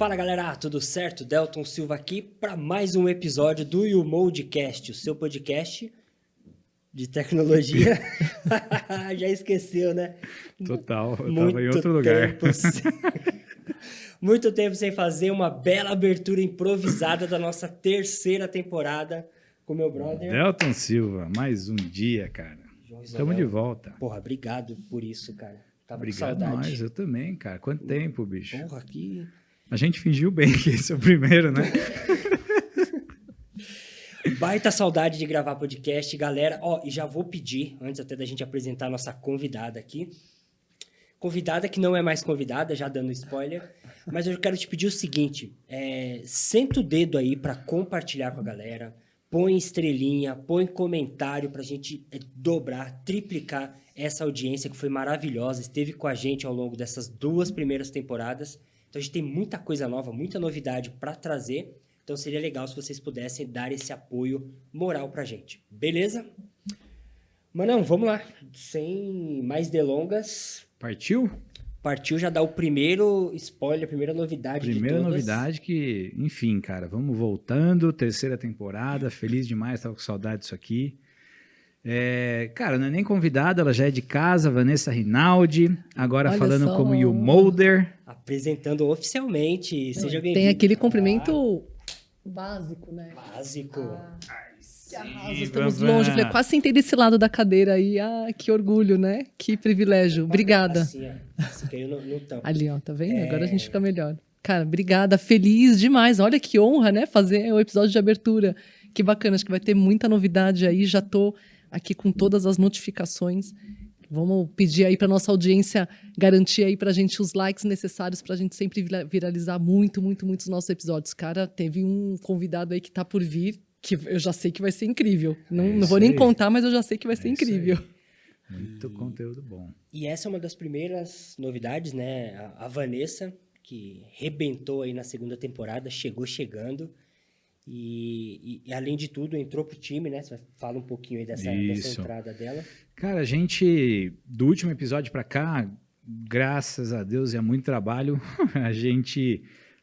Fala galera, tudo certo? Delton Silva aqui para mais um episódio do YouMoldcast, o seu podcast de tecnologia. Já esqueceu, né? Total, eu tava em outro lugar. Muito tempo sem fazer uma bela abertura improvisada da nossa terceira temporada com meu brother. Delton Silva, mais um dia, cara. Estamos de volta. Porra, obrigado por isso, cara. Tava Obrigado com saudade. nós, eu também, cara. Quanto tempo, bicho? Porra, aqui... A gente fingiu bem que esse é o primeiro, né? Baita saudade de gravar podcast, galera. E já vou pedir, antes até da gente apresentar a nossa convidada aqui. Convidada que não é mais convidada, já dando spoiler. Mas eu quero te pedir o seguinte. Senta o dedo aí para compartilhar com a galera. Põe estrelinha, põe comentário pra gente dobrar, triplicar essa audiência que foi maravilhosa. Esteve com a gente ao longo dessas 2 primeiras temporadas. Então a gente tem muita coisa nova, muita novidade para trazer. Então seria legal se vocês pudessem dar esse apoio moral pra gente. Beleza? Manão, vamos lá. Sem mais delongas. Partiu? Partiu já dar o primeiro spoiler, a primeira novidade de todas. Novidade que, enfim, cara, vamos voltando, terceira temporada, feliz demais, tava com saudade disso aqui. Cara, não é nem convidada, ela já é de casa, Vanessa Rinaldi, agora Olha falando só. como YouMolder. Apresentando oficialmente, seja bem-vindo. Tem aquele cumprimento básico, né? Básico. Que arraso, estamos longe. Falei, quase sentei desse lado da cadeira aí. Que orgulho, né? Que privilégio. Obrigada. Assim, assim caiu no tampo. Ali, ó, tá vendo? Agora a gente fica melhor. Cara, obrigada. Feliz demais. Olha que honra, né? Fazer o episódio de abertura. Que bacana. Acho que vai ter muita novidade aí. Já tô aqui com todas as notificações. Vamos pedir aí para nossa audiência garantir aí pra gente os likes necessários pra gente sempre viralizar muito os nossos episódios. Cara, teve um convidado aí que tá por vir, que eu já sei que vai ser incrível. Não vou nem contar, mas eu já sei que vai ser incrível. Muito conteúdo bom. E essa é uma das primeiras novidades, né? A Vanessa, que rebentou aí na segunda temporada, chegou chegando. E além de tudo, entrou pro time, né? Você fala um pouquinho aí dessa entrada dela. Cara, a gente, do último episódio para cá, graças a Deus e a muito trabalho,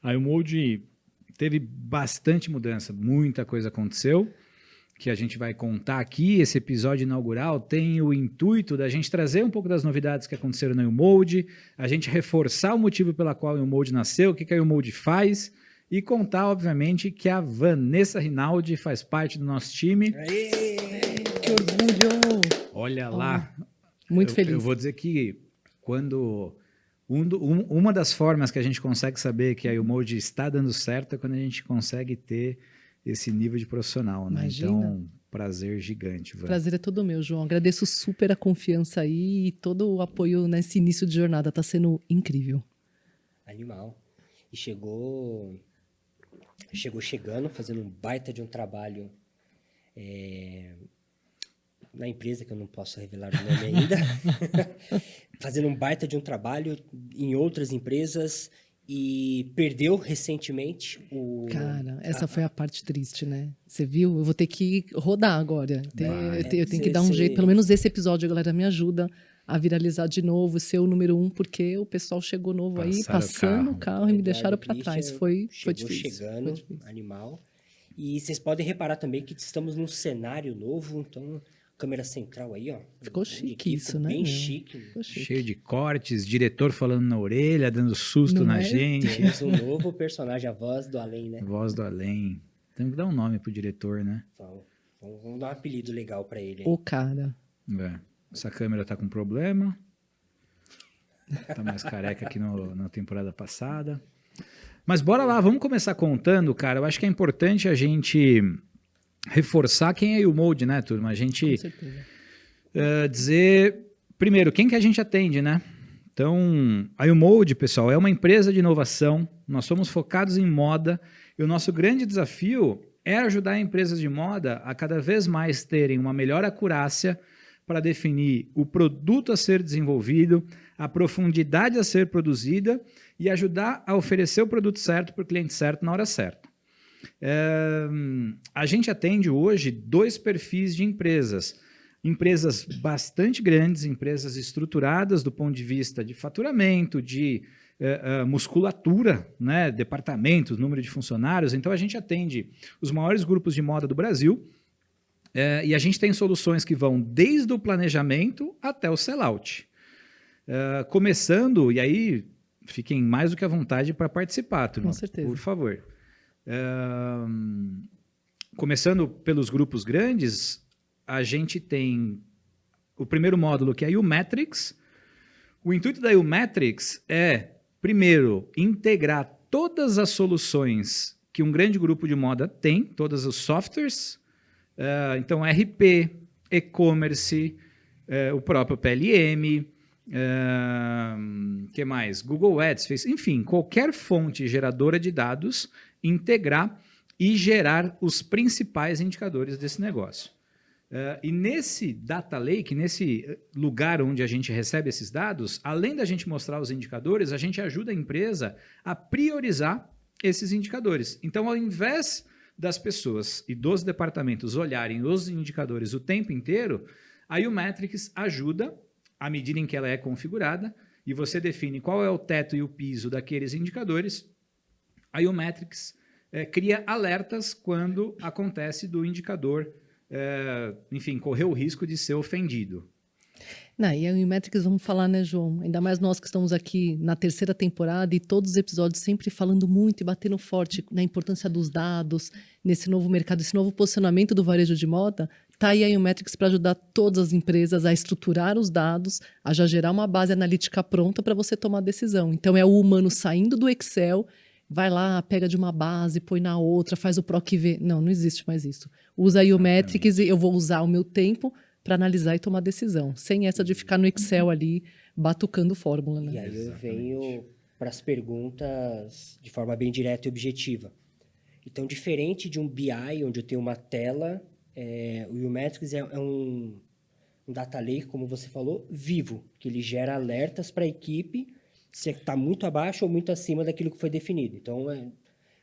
a YouMold teve bastante mudança, muita coisa aconteceu, que a gente vai contar aqui. Esse episódio inaugural tem o intuito da gente trazer um pouco das novidades que aconteceram na YouMold, a gente reforçar o motivo pela qual a YouMold nasceu, o que a YouMold faz, e contar, obviamente, que a Vanessa Rinaldi faz parte do nosso time. Aê! Que orgulho! Olha lá. Muito feliz. Eu vou dizer que quando... Uma das formas que a gente consegue saber que a YouMold está dando certo é quando a gente consegue ter esse nível de profissional, né? Imagina. Então, prazer gigante. Van. Prazer é todo meu, João. Agradeço super a confiança aí e todo o apoio nesse início de jornada. Está sendo incrível. Animal. E chegou chegando, fazendo um baita de um trabalho na empresa, que eu não posso revelar o nome ainda. Fazendo um baita de um trabalho em outras empresas e perdeu recentemente o... Cara, essa foi a parte triste, né? Você viu? Eu vou ter que rodar agora. Eu tenho que dar um jeito. Pelo menos esse episódio, a galera me ajuda a viralizar de novo, ser o número 1, porque o pessoal chegou novo aí, passando o carro e me deixaram para trás. Foi difícil. Chegando, animal. E vocês podem reparar também que estamos num cenário novo, então... Câmera central aí, ó. Ficou chique isso, né? Bem chique. Cheio de cortes, diretor falando na orelha, dando susto na gente. Temos um novo personagem, a voz do além, né? Voz do além. Tem que dar um nome pro diretor, né? Vamos dar um apelido legal pra ele. O cara. Essa câmera tá com problema. Tá mais careca que na temporada passada. Mas bora lá, vamos começar contando, cara. Eu acho que é importante a gente... reforçar quem é a YouMold, né, turma? A gente dizer, primeiro, quem que a gente atende, né? Então, a YouMold, pessoal, é uma empresa de inovação, nós somos focados em moda e o nosso grande desafio é ajudar empresas de moda a cada vez mais terem uma melhor acurácia para definir o produto a ser desenvolvido, a profundidade a ser produzida e ajudar a oferecer o produto certo para o cliente certo na hora certa. A gente atende hoje 2 perfis de empresas. Empresas bastante grandes, empresas estruturadas do ponto de vista de faturamento, de musculatura, né, departamentos, número de funcionários. Então, a gente atende os maiores grupos de moda do Brasil e a gente tem soluções que vão desde o planejamento até o sellout. Começando, e aí fiquem mais do que à vontade para participar, turma, Com certeza. por favor. Começando pelos grupos grandes, a gente tem o primeiro módulo, que é a U-Metrics. O intuito da U-Metrics é, primeiro, integrar todas as soluções que um grande grupo de moda tem, todos os softwares, então RP, e-commerce, o próprio PLM, que mais? Google Ads, enfim, qualquer fonte geradora de dados, integrar e gerar os principais indicadores desse negócio. E nesse data lake, nesse lugar onde a gente recebe esses dados, além da gente mostrar os indicadores, a gente ajuda a empresa a priorizar esses indicadores. Então, ao invés das pessoas e dos departamentos olharem os indicadores o tempo inteiro, a U-Metrics ajuda, à medida em que ela é configurada, e você define qual é o teto e o piso daqueles indicadores, a U-Metrics cria alertas quando acontece do indicador enfim, correr o risco de ser ofendido. E a U-Metrics, vamos falar, né, João? Ainda mais nós que estamos aqui na 3ª temporada e todos os episódios sempre falando muito e batendo forte na importância dos dados, nesse novo mercado, esse novo posicionamento do varejo de moda. Tá aí a U-Metrics para ajudar todas as empresas a estruturar os dados, a já gerar uma base analítica pronta para você tomar decisão. Então, é o humano saindo do Excel, vai lá, pega de uma base, põe na outra, faz o PROC-V. Não existe mais isso. Usa a U-Metrics e eu vou usar o meu tempo para analisar e tomar decisão, sem essa de ficar no Excel ali, batucando fórmula. Né? E aí eu venho para as perguntas de forma bem direta e objetiva. Então, diferente de um BI, onde eu tenho uma tela, o U-Metrics é um data lake, como você falou, vivo, que ele gera alertas para a equipe se está muito abaixo ou muito acima daquilo que foi definido. Então,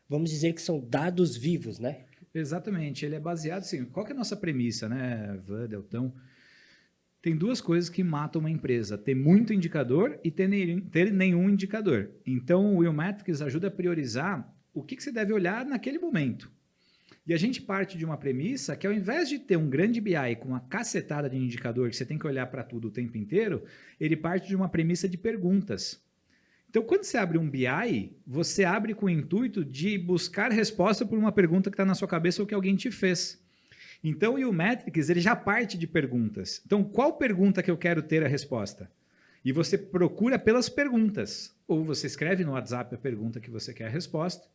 vamos dizer que são dados vivos, né? Exatamente. Ele é baseado, assim, qual que é a nossa premissa, né, Deltão? Tem duas coisas que matam uma empresa, ter muito indicador e ter nenhum indicador. Então, o U-Metrics ajuda a priorizar o que você deve olhar naquele momento. E a gente parte de uma premissa que, ao invés de ter um grande BI com uma cacetada de indicador que você tem que olhar para tudo o tempo inteiro, ele parte de uma premissa de perguntas. Então, quando você abre um BI, você abre com o intuito de buscar resposta por uma pergunta que está na sua cabeça ou que alguém te fez. Então, o U-Metrics, ele já parte de perguntas. Então, qual pergunta que eu quero ter a resposta? E você procura pelas perguntas. Ou você escreve no WhatsApp a pergunta que você quer a resposta,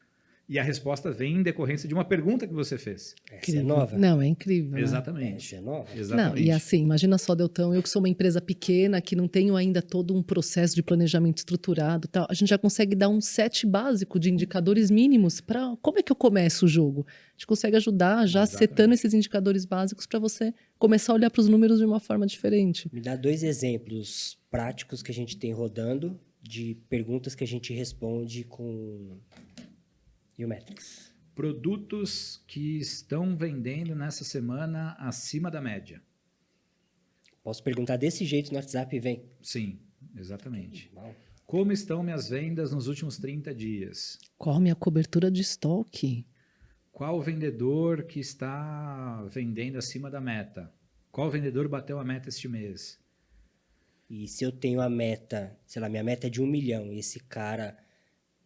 e a resposta vem em decorrência de uma pergunta que você fez. Essa é nova? Não, é incrível. Exatamente. Essa é nova? Exatamente. Não, e assim, imagina só, Deltão, eu que sou uma empresa pequena, que não tenho ainda todo um processo de planejamento estruturado, tal, a gente já consegue dar um set básico de indicadores mínimos para como é que eu começo o jogo. A gente consegue ajudar já setando esses indicadores básicos para você começar a olhar para os números de uma forma diferente. Me dá 2 exemplos práticos que a gente tem rodando de perguntas que a gente responde com U-Metrics. Produtos que estão vendendo nessa semana acima da média. Posso perguntar desse jeito no WhatsApp e vem? Sim, exatamente. Mal. Como estão minhas vendas nos últimos 30 dias? Qual a minha cobertura de estoque? Qual vendedor que está vendendo acima da meta? Qual vendedor bateu a meta este mês? E se eu tenho a meta, sei lá, minha meta é de 1 milhão, e esse cara,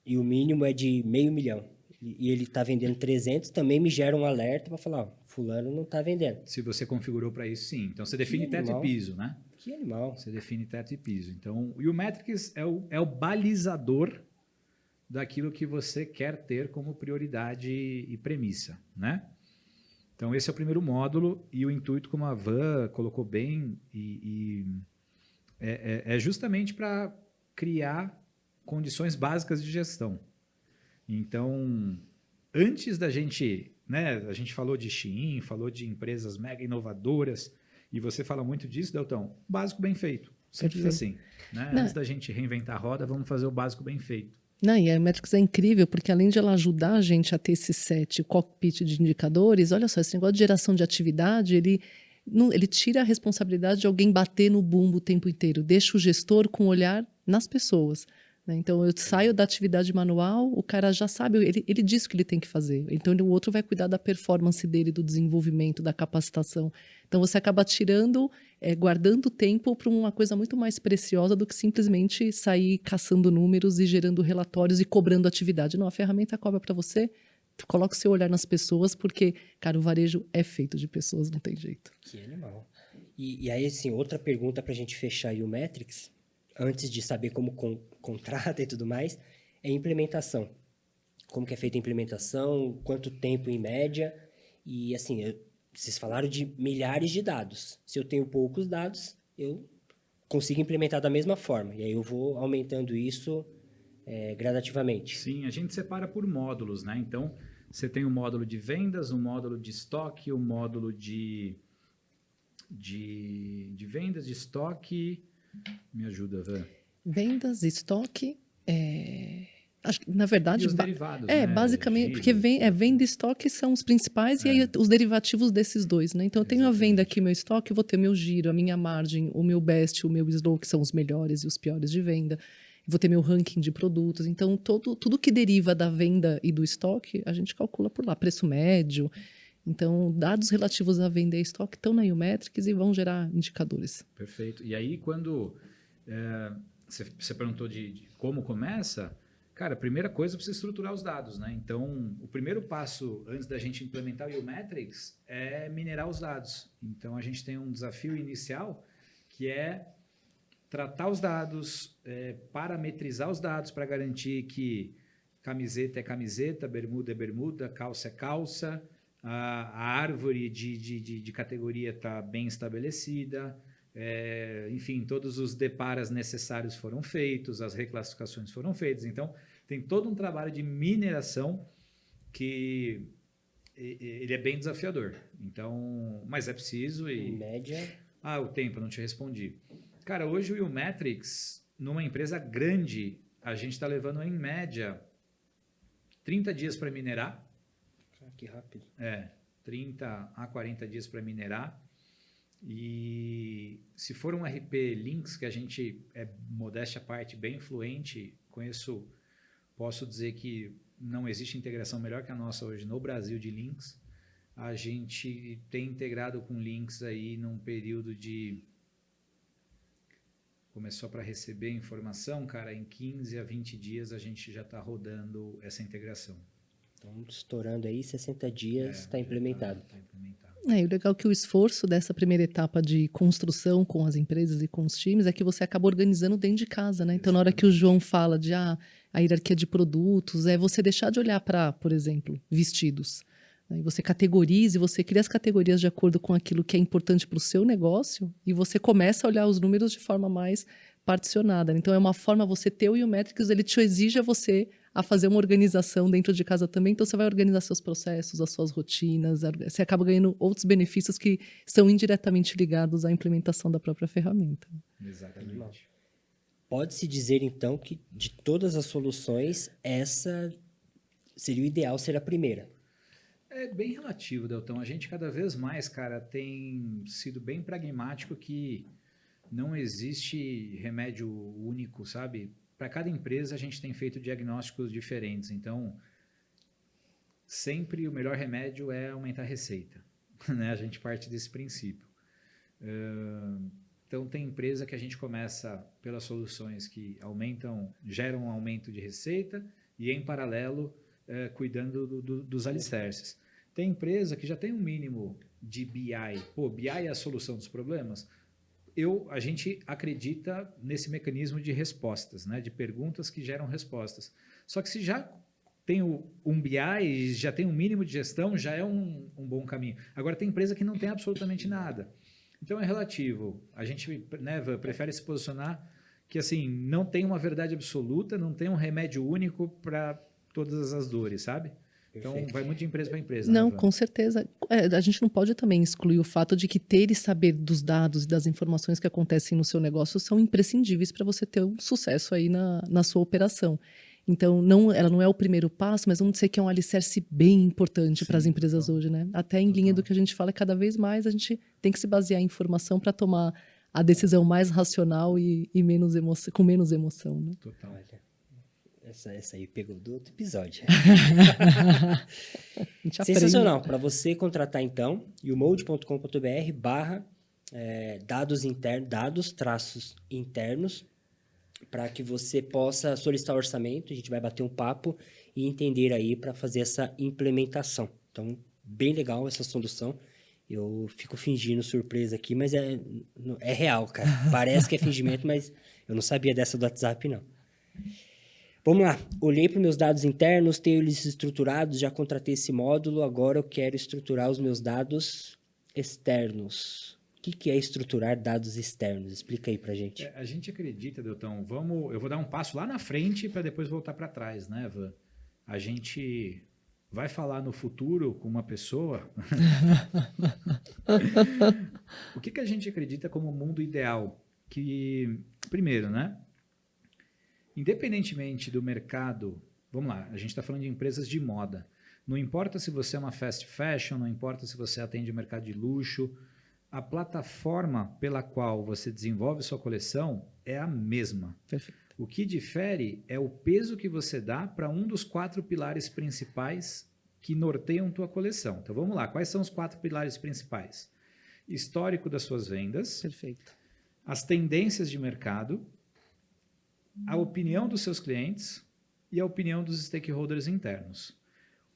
e o mínimo é de meio milhão, e ele está vendendo 300, também me gera um alerta para falar, ó, fulano não está vendendo. Se você configurou para isso, sim. Então, você define Que teto animal. e piso, né? Que animal. Você define teto e piso. Então, o U-Metrics é o balizador daquilo que você quer ter como prioridade e premissa, né? Então, esse é o primeiro módulo e o intuito, como a Van colocou bem, é justamente para criar condições básicas de gestão. Então, antes da gente, né, a gente falou de Shein, falou de empresas mega inovadoras, e você fala muito disso, Deltão, básico bem feito, simples assim. Né? Antes da gente reinventar a roda, vamos fazer o básico bem feito. Não, e a Metrics é incrível, porque além de ela ajudar a gente a ter esse set, o cockpit de indicadores, olha só, esse negócio de geração de atividade, ele tira a responsabilidade de alguém bater no bumbo o tempo inteiro, deixa o gestor com o olhar nas pessoas. né? Então, eu saio da atividade manual, o cara já sabe, ele diz o que ele tem que fazer. Então, o outro vai cuidar da performance dele, do desenvolvimento, da capacitação. Então, você acaba tirando, guardando tempo para uma coisa muito mais preciosa do que simplesmente sair caçando números e gerando relatórios e cobrando atividade. Não, a ferramenta cobra para você, coloca o seu olhar nas pessoas, porque, cara, o varejo é feito de pessoas, não tem jeito. Que animal. E aí, assim, outra pergunta para a gente fechar aí o Metrics, antes de saber como contrata e tudo mais, é implementação. Como que é feita a implementação, quanto tempo em média, e assim, vocês falaram de milhares de dados. Se eu tenho poucos dados, eu consigo implementar da mesma forma, e aí eu vou aumentando isso gradativamente. Sim, a gente separa por módulos, né? Então, você tem um módulo de vendas, um módulo de estoque, um módulo de vendas, de estoque. Me ajuda, Van. Vendas, estoque, na verdade... E os derivados, né? Basicamente, porque venda e estoque são os principais e aí os derivativos desses dois, né? Então, eu tenho a venda aqui, meu estoque, eu vou ter meu giro, a minha margem, o meu best, o meu slow, que são os melhores e os piores de venda. Vou ter meu ranking de produtos. Então, tudo que deriva da venda e do estoque, a gente calcula por lá, preço médio. Então, dados relativos à venda e estoque estão na Umetrics e vão gerar indicadores. Perfeito. E aí, quando você perguntou de como começa, cara, a primeira coisa é você estruturar os dados, né? Então, o primeiro passo antes da gente implementar o Umetrics é minerar os dados. Então, a gente tem um desafio inicial que é tratar os dados, parametrizar os dados para garantir que camiseta é camiseta, bermuda é bermuda, calça é calça, a árvore de categoria está bem estabelecida, enfim, todos os deparas necessários foram feitos, as reclassificações foram feitas. Então, tem todo um trabalho de mineração que ele é bem desafiador. Então, mas é preciso e... Em média... o tempo, não te respondi. Cara, hoje o Umetrics, numa empresa grande, a gente está levando em média 30 dias para minerar. Que rápido. 30 a 40 dias para minerar. E se for um RP Lynx, que a gente modéstia à parte, bem fluente, posso dizer que não existe integração melhor que a nossa hoje no Brasil de Lynx. A gente tem integrado com Lynx aí num período de... Começou para receber informação, cara, em 15 a 20 dias a gente já está rodando essa integração. Então, estourando aí, 60 dias está implementado. Tá implementado. E o legal é que o esforço dessa primeira etapa de construção com as empresas e com os times é que você acaba organizando dentro de casa, né? Então, na hora que o João fala de a hierarquia de produtos, é você deixar de olhar para, por exemplo, vestidos. Né? E você categoriza, você cria as categorias de acordo com aquilo que é importante para o seu negócio e você começa a olhar os números de forma mais particionada. Então, é uma forma, você ter o Umetrics, ele te exige a você a fazer uma organização dentro de casa também. Então, você vai organizar seus processos, as suas rotinas, você acaba ganhando outros benefícios que são indiretamente ligados à implementação da própria ferramenta. Exatamente. Pode-se dizer, então, que de todas as soluções, essa seria o ideal ser a primeira. É bem relativo, Deltão. A gente cada vez mais, cara, tem sido bem pragmático que não existe remédio único, sabe? Para cada empresa a gente tem feito diagnósticos diferentes. Então, sempre o melhor remédio é aumentar a receita. Né? A gente parte desse princípio. Então, tem empresa que a gente começa pelas soluções que geram um aumento de receita e, em paralelo, cuidando dos alicerces. Tem empresa que já tem um mínimo de BI. BI é a solução dos problemas? A gente acredita nesse mecanismo de respostas, né? De perguntas que geram respostas. Só que se já tem um BI, já tem um mínimo de gestão, já é um bom caminho. Agora, tem empresa que não tem absolutamente nada. Então, é relativo. A gente, né, prefere se posicionar que assim, não tem uma verdade absoluta, não tem um remédio único para todas as dores, sabe? Então, vai muito de empresa para empresa. Não, né, com certeza. A gente não pode também excluir o fato de que ter e saber dos dados e das informações que acontecem no seu negócio são imprescindíveis para você ter um sucesso aí na sua operação. Então, ela não é o primeiro passo, mas vamos dizer que é um alicerce bem importante para as empresas hoje, né? Até em linha do que a gente fala, cada vez mais a gente tem que se basear em informação para tomar a decisão mais racional e com menos emoção, né? Total. Essa aí pegou do outro episódio. A gente aprende. Sensacional. Para você contratar, então, umode.com.br/dados internos, para que você possa solicitar orçamento. A gente vai bater um papo e entender aí para fazer essa implementação. Então, bem legal essa solução. Eu fico fingindo surpresa aqui, mas é real, cara. Parece que é fingimento, mas eu não sabia dessa do WhatsApp, não. Vamos lá. Olhei para os meus dados internos, tenho eles estruturados, já contratei esse módulo, agora eu quero estruturar os meus dados externos. O que é estruturar dados externos? Explica aí pra gente. A gente acredita, Deltão, eu vou dar um passo lá na frente para depois voltar para trás, né, Van? A gente vai falar no futuro com uma pessoa. O que a gente acredita como mundo ideal? Que, primeiro, né? Independentemente do mercado, vamos lá, a gente está falando de empresas de moda. Não importa se você é uma fast fashion, não importa se você atende o mercado de luxo, a plataforma pela qual você desenvolve sua coleção é a mesma. Perfeito. O que difere é o peso que você dá para um dos 4 pilares principais que norteiam tua coleção. Então vamos lá, quais são os 4 pilares principais? Histórico das suas vendas, Perfeito. as tendências de mercado, a opinião dos seus clientes e a opinião dos stakeholders internos.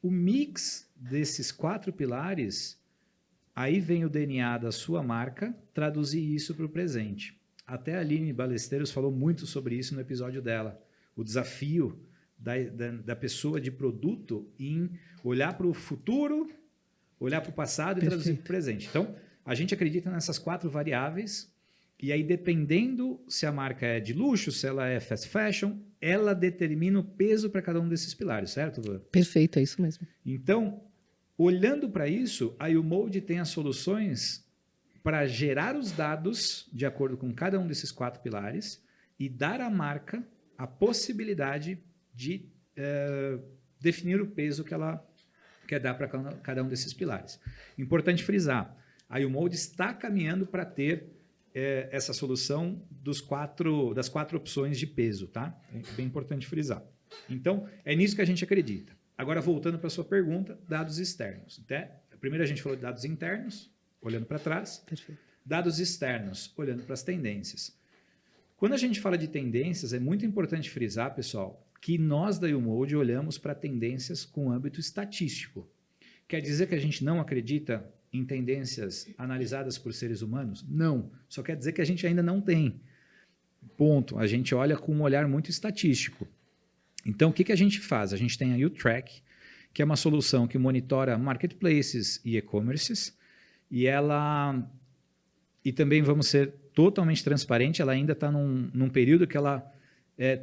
O mix desses 4 pilares, aí vem o DNA da sua marca, traduzir isso para o presente. Até a Aline Balesteiros falou muito sobre isso no episódio dela. O desafio da pessoa de produto em olhar para o futuro, olhar para o passado e traduzir para o presente. Então, a gente acredita nessas 4 variáveis. E aí, dependendo se a marca é de luxo, se ela é fast fashion, ela determina o peso para cada um desses pilares, certo, Van? Perfeito, é isso mesmo. Então, olhando para isso, a YouMold tem as soluções para gerar os dados de acordo com cada um desses 4 pilares e dar à marca a possibilidade de definir o peso que ela quer dar para cada um desses pilares. Importante frisar, a YouMold está caminhando para ter essa solução das 4 opções de peso, tá? É bem importante frisar. Então, é nisso que a gente acredita. Agora, voltando para a sua pergunta, dados externos. Primeiro a gente falou de dados internos, olhando para trás. Perfeito. Dados externos, olhando para as tendências. Quando a gente fala de tendências, é muito importante frisar, pessoal, que nós da YouMold olhamos para tendências com âmbito estatístico. Quer dizer que a gente não acredita em tendências analisadas por seres humanos? Não. Só quer dizer que a gente ainda não tem. Ponto. A gente olha com um olhar muito estatístico. Então, o que a gente faz? A gente tem a YouTrack, que é uma solução que monitora marketplaces e e-commerces, e também vamos ser totalmente transparente, ela ainda está num período que ela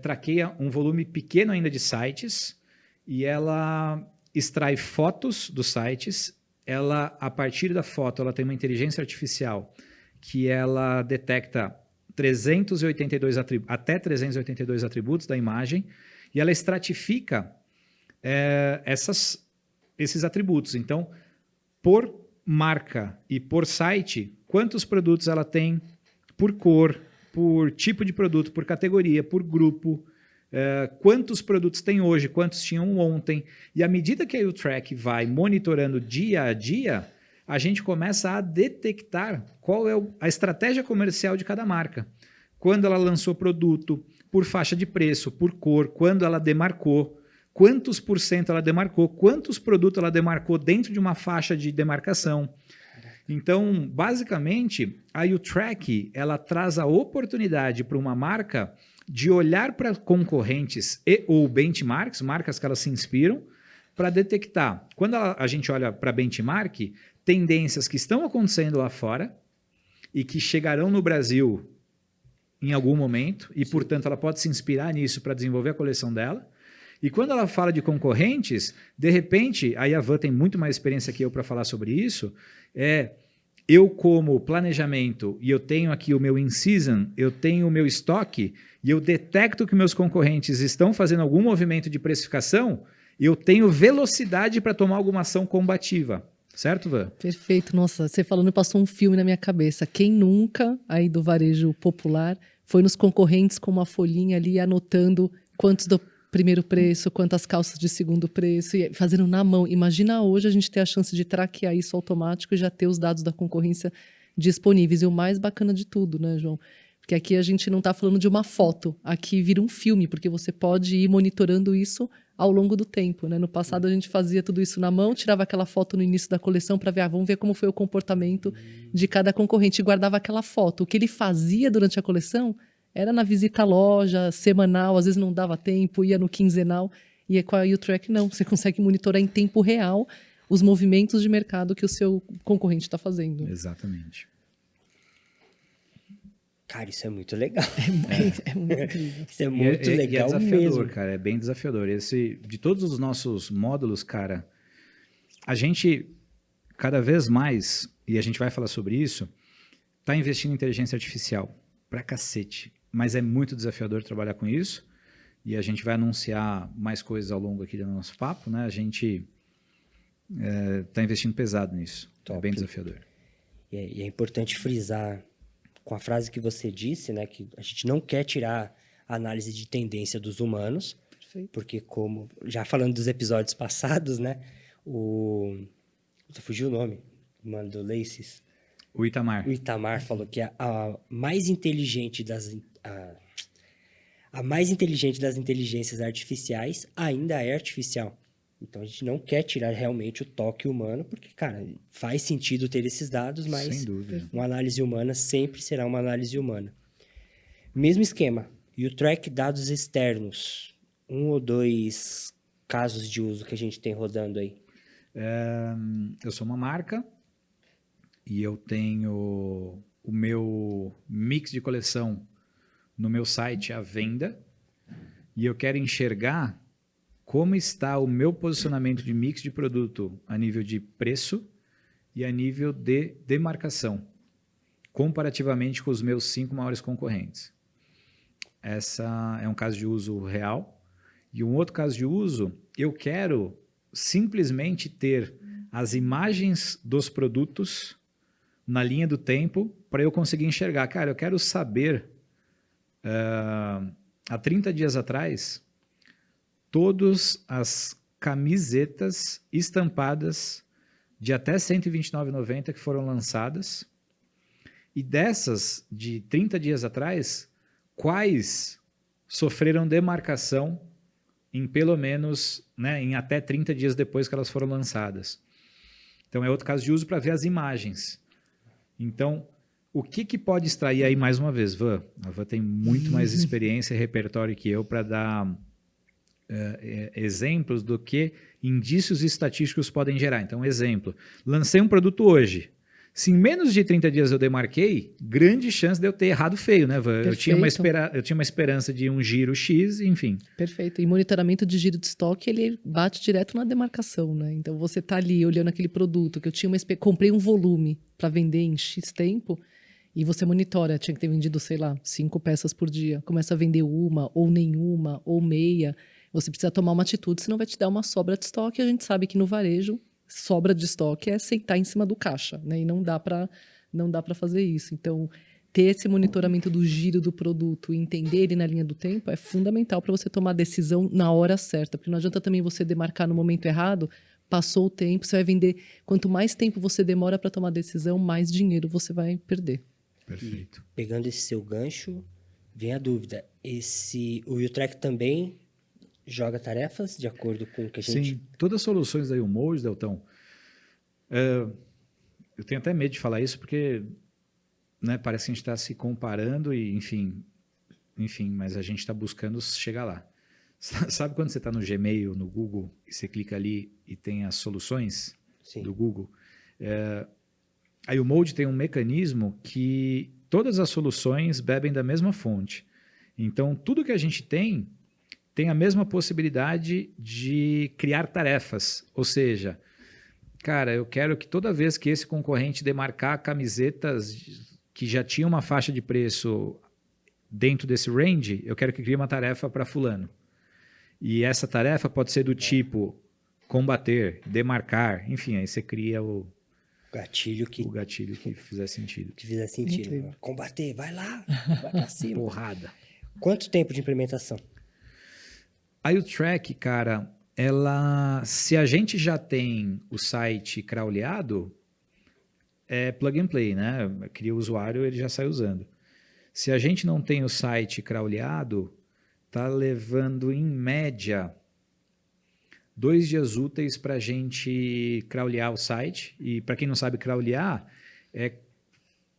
traqueia um volume pequeno ainda de sites, e ela extrai fotos dos sites. Ela, a partir da foto, ela tem uma inteligência artificial que ela detecta até 382 atributos da imagem, e ela estratifica esses atributos. Então, por marca e por site, quantos produtos ela tem por cor, por tipo de produto, por categoria, por grupo, quantos produtos tem hoje, quantos tinham ontem. E à medida que a YouTrack vai monitorando dia a dia, a gente começa a detectar qual é a estratégia comercial de cada marca. Quando ela lançou produto, por faixa de preço, por cor, quando ela demarcou, quantos por cento ela demarcou, quantos produtos ela demarcou dentro de uma faixa de demarcação. Então, basicamente, a YouTrack, ela traz a oportunidade para uma marca de olhar para concorrentes ou benchmarks, marcas que elas se inspiram, para detectar, quando a gente olha para benchmark, tendências que estão acontecendo lá fora e que chegarão no Brasil em algum momento, e, portanto, ela pode se inspirar nisso para desenvolver a coleção dela. E quando ela fala de concorrentes, de repente, aí a Van tem muito mais experiência que eu para falar sobre isso, eu como planejamento, e eu tenho aqui o meu in-season, eu tenho o meu estoque, e eu detecto que meus concorrentes estão fazendo algum movimento de precificação, eu tenho velocidade para tomar alguma ação combativa. Certo, Van? Perfeito. Nossa, você falando, passou um filme na minha cabeça. Quem nunca, aí do varejo popular, foi nos concorrentes com uma folhinha ali anotando quantos primeiro preço, quantas calças de segundo preço, e fazendo na mão. Imagina hoje a gente ter a chance de traquear isso automático e já ter os dados da concorrência disponíveis. E o mais bacana de tudo, né, João? Porque aqui a gente não está falando de uma foto, aqui vira um filme, porque você pode ir monitorando isso ao longo do tempo, né? No passado a gente fazia tudo isso na mão, tirava aquela foto no início da coleção para ver, vamos ver como foi o comportamento de cada concorrente, e guardava aquela foto. O que ele fazia durante a coleção era na visita à loja, semanal, às vezes não dava tempo, ia no quinzenal, e com a U-Track não, você consegue monitorar em tempo real os movimentos de mercado que o seu concorrente está fazendo. Exatamente. Cara, isso é muito legal. É muito incrível. Isso é muito legal é desafiador, mesmo. cara, é bem desafiador. De todos os nossos módulos, cara, a gente, cada vez mais, e a gente vai falar sobre isso, está investindo em inteligência artificial pra cacete. Mas é muito desafiador trabalhar com isso, e a gente vai anunciar mais coisas ao longo aqui do nosso papo, né? A gente está investindo pesado nisso. Top. É bem desafiador. E é importante frisar com a frase que você disse, né, que a gente não quer tirar a análise de tendência dos humanos, Perfeito. porque como, já falando dos episódios passados, né, fugiu o nome, mano, do Laces. O Itamar. O Itamar falou que a mais inteligente a mais inteligente das inteligências artificiais ainda é artificial. Então, a gente não quer tirar realmente o toque humano, porque, cara, faz sentido ter esses dados, mas Sem dúvida. uma análise humana sempre será uma análise humana. Mesmo esquema. E o track dados externos. 1 ou 2 casos de uso que a gente tem rodando aí. Eu sou uma marca e eu tenho o meu mix de coleção no meu site à venda e eu quero enxergar como está o meu posicionamento de mix de produto a nível de preço e a nível de demarcação, comparativamente com os meus 5 maiores concorrentes. Essa é um caso de uso real. E um outro caso de uso, eu quero simplesmente ter as imagens dos produtos na linha do tempo para eu conseguir enxergar. Cara, eu quero saber, há 30 dias atrás, todas as camisetas estampadas de até R$ 129,90 que foram lançadas. E dessas, de 30 dias atrás, quais sofreram demarcação em pelo menos, né, em até 30 dias depois que elas foram lançadas. Então, é outro caso de uso para ver as imagens. Então, o que pode extrair aí, mais uma vez, Van? A Van tem muito mais experiência e repertório que eu para dar exemplos do que indícios estatísticos podem gerar. Então, exemplo, lancei um produto hoje. Se em menos de 30 dias eu demarquei, grande chance de eu ter errado feio, né, Van? Eu tinha uma esperança de um giro X, enfim. Perfeito. E monitoramento de giro de estoque, ele bate direto na demarcação, né? Então, você tá ali olhando aquele produto que eu tinha comprei um volume para vender em X tempo e você monitora, tinha que ter vendido, sei lá, 5 peças por dia. Começa a vender uma, ou nenhuma, ou meia. Você precisa tomar uma atitude, senão vai te dar uma sobra de estoque. A gente sabe que no varejo, sobra de estoque é sentar em cima do caixa, né? E não dá para fazer isso. Então, ter esse monitoramento do giro do produto e entender ele na linha do tempo é fundamental para você tomar a decisão na hora certa. Porque não adianta também você demarcar no momento errado, passou o tempo, você vai vender. Quanto mais tempo você demora para tomar a decisão, mais dinheiro você vai perder. Perfeito. E, pegando esse seu gancho, vem a dúvida. O U-Track também joga tarefas de acordo com o que a gente... Sim, todas as soluções da U-Mode, Deltão, eu tenho até medo de falar isso porque, né, parece que a gente está se comparando e, enfim, mas a gente está buscando chegar lá. Sabe quando você está no Gmail, no Google, e você clica ali e tem as soluções Sim. do Google? A U-Mode tem um mecanismo que todas as soluções bebem da mesma fonte. Então, tudo que a gente tem a mesma possibilidade de criar tarefas. Ou seja, cara, eu quero que toda vez que esse concorrente demarcar camisetas que já tinham uma faixa de preço dentro desse range, eu quero que crie uma tarefa para fulano. E essa tarefa pode ser do tipo combater, demarcar, enfim, aí você cria o gatilho que fizer sentido. Que fizer sentido. Incrível. Combater, vai lá, vai pra cima. Porrada. Quanto tempo de implementação? A U-Track, cara, se a gente já tem o site crawleado, é plug and play, né? Cria o usuário, ele já sai usando. Se a gente não tem o site crawleado, tá levando em média 2 dias úteis para a gente crawlear o site. E para quem não sabe crawlear, é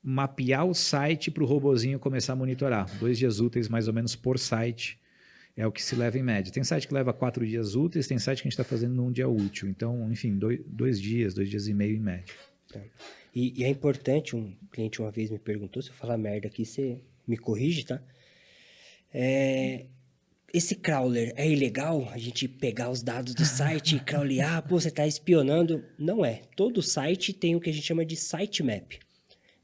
mapear o site para o robozinho começar a monitorar. 2 dias úteis mais ou menos por site é o que se leva em média. Tem site que leva 4 dias úteis, tem site que a gente está fazendo num dia útil. Então, enfim, 2 dias, 2 dias e meio em média. E é importante, um cliente uma vez me perguntou, se eu falar merda aqui, você me corrige, tá? Esse crawler é ilegal? A gente pegar os dados do site e crawlear, pô, você está espionando? Não é. Todo site tem o que a gente chama de sitemap.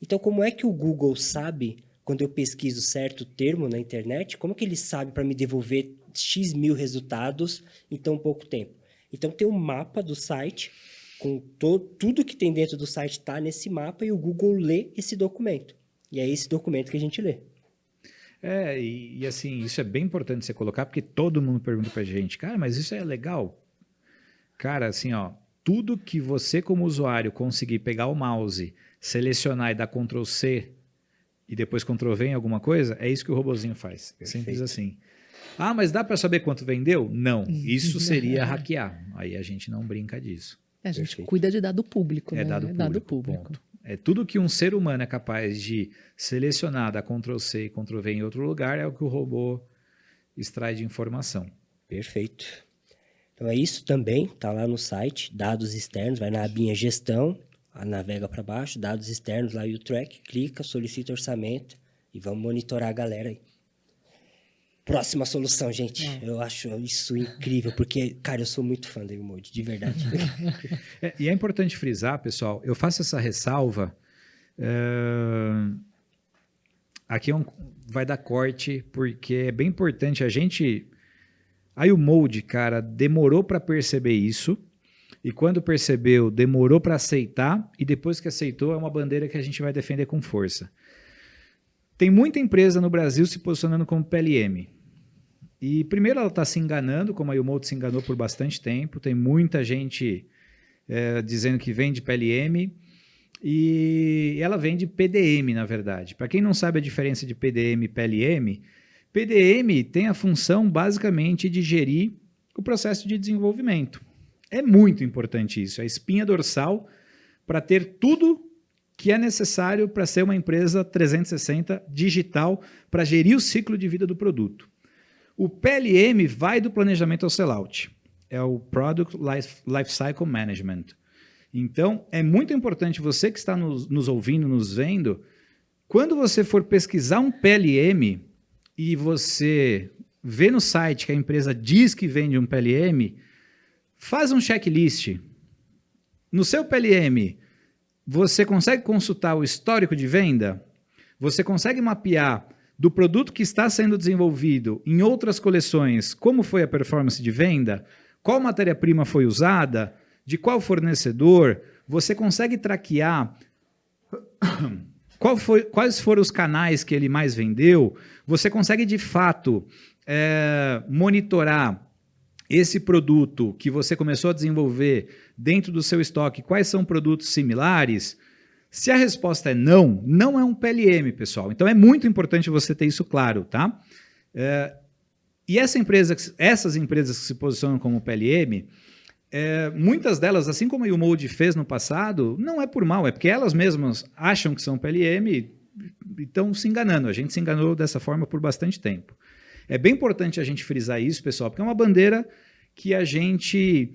Então, como é que o Google sabe, quando eu pesquiso certo termo na internet, como que ele sabe para me devolver X mil resultados em tão pouco tempo? Então, tem um mapa do site, com tudo que tem dentro do site está nesse mapa e o Google lê esse documento. E é esse documento que a gente lê. E assim, isso é bem importante você colocar, porque todo mundo pergunta pra gente, cara, mas isso é legal? Cara, assim, ó, tudo que você como usuário conseguir pegar o mouse, selecionar e dar Ctrl+C e depois Ctrl+V em alguma coisa, é isso que o robozinho faz. É simples assim. Ah, mas dá para saber quanto vendeu? Não, isso seria hackear. Aí a gente não brinca disso. A gente cuida de dado público, né? Dado público. Ponto. É tudo que um ser humano é capaz de selecionar, dar Ctrl+C e Ctrl+V em outro lugar, é o que o robô extrai de informação. Perfeito. Então é isso também, tá lá no site, dados externos, vai na abinha gestão, navega para baixo, dados externos, lá o track, clica, solicita orçamento e vamos monitorar a galera aí. Próxima solução, gente. Eu acho isso incrível, porque, cara, eu sou muito fã da U-Mode, de verdade. E é importante frisar, pessoal, eu faço essa ressalva, aqui vai dar corte, porque é bem importante a U-Mode, cara, demorou para perceber isso, e quando percebeu, demorou para aceitar, e depois que aceitou, é uma bandeira que a gente vai defender com força. Tem muita empresa no Brasil se posicionando como PLM. E primeiro ela está se enganando, como a U-Mode se enganou por bastante tempo. Tem muita gente dizendo que vende PLM e ela vende PDM, na verdade. Para quem não sabe a diferença de PDM e PLM, PDM tem a função basicamente de gerir o processo de desenvolvimento. É muito importante isso, é a espinha dorsal para ter tudo que é necessário para ser uma empresa 360 digital para gerir o ciclo de vida do produto. O PLM vai do planejamento ao sellout. É o Product Lifecycle Management. Então, é muito importante você que está nos ouvindo, nos vendo, quando você for pesquisar um PLM e você vê no site que a empresa diz que vende um PLM, faz um checklist. No seu PLM, você consegue consultar o histórico de venda? Você consegue mapear do produto que está sendo desenvolvido em outras coleções como foi a performance de venda? Qual matéria-prima foi usada? De qual fornecedor? Você consegue traquear quais foram os canais que ele mais vendeu? Você consegue, de fato, monitorar esse produto que você começou a desenvolver dentro do seu estoque? Quais são produtos similares? Se a resposta é não, não é um PLM, pessoal. Então, é muito importante você ter isso claro, tá? E essas empresas que se posicionam como PLM, muitas delas, assim como a U-Mode fez no passado, não é por mal, é porque elas mesmas acham que são PLM e estão se enganando. A gente se enganou dessa forma por bastante tempo. É bem importante a gente frisar isso, pessoal, porque é uma bandeira que a gente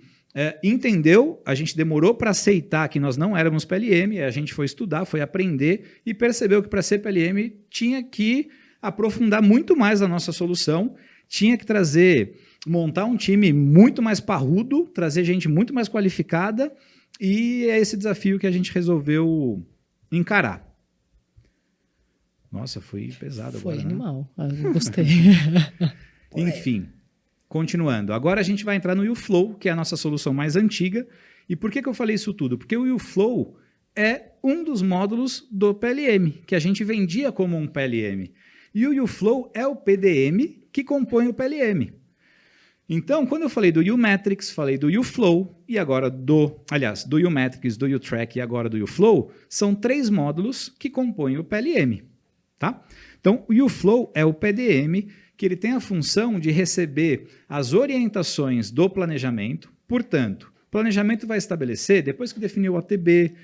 entendeu, a gente demorou para aceitar que nós não éramos PLM, a gente foi estudar, foi aprender e percebeu que para ser PLM tinha que aprofundar muito mais a nossa solução, tinha que montar um time muito mais parrudo, trazer gente muito mais qualificada, e é esse desafio que a gente resolveu encarar. Nossa, foi pesado agora, Foi né? animal, eu gostei. Enfim, continuando. Agora a gente vai entrar no U-Flow, que é a nossa solução mais antiga. E por que eu falei isso tudo? Porque o U-Flow é um dos módulos do PLM, que a gente vendia como um PLM. E o U-Flow é o PDM que compõe o PLM. Então, quando eu falei do U-Metrics, falei do U-Flow e agora do U-Metrics, do U-Track e agora do U-Flow, são 3 módulos que compõem o PLM, tá? Então, o U-Flow é o PDM que ele tem a função de receber as orientações do planejamento. Portanto, o planejamento vai estabelecer, depois que definiu o OTB,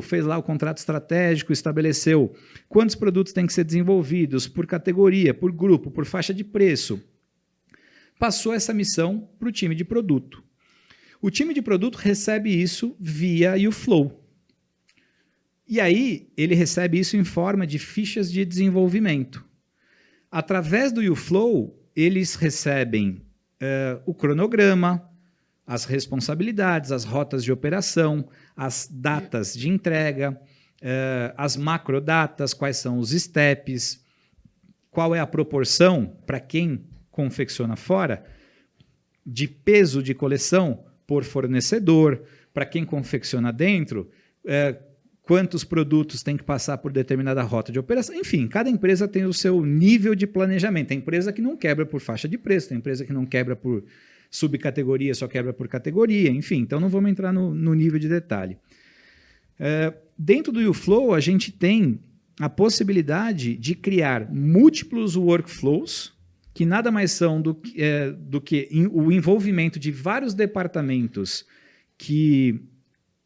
fez lá o contrato estratégico, estabeleceu quantos produtos têm que ser desenvolvidos por categoria, por grupo, por faixa de preço. Passou essa missão para o time de produto. O time de produto recebe isso via U-Flow. E aí, ele recebe isso em forma de fichas de desenvolvimento. Através do U-Flow, eles recebem o cronograma, as responsabilidades, as rotas de operação, as datas de entrega, as macrodatas, quais são os steps, qual é a proporção, para quem confecciona fora, de peso de coleção por fornecedor, para quem confecciona dentro, quantos produtos tem que passar por determinada rota de operação. Enfim, cada empresa tem o seu nível de planejamento. Tem empresa que não quebra por faixa de preço, tem empresa que não quebra por subcategoria, só quebra por categoria, enfim, então não vamos entrar no nível de detalhe. Dentro do U-Flow, a gente tem a possibilidade de criar múltiplos workflows, que nada mais são do que o envolvimento de vários departamentos que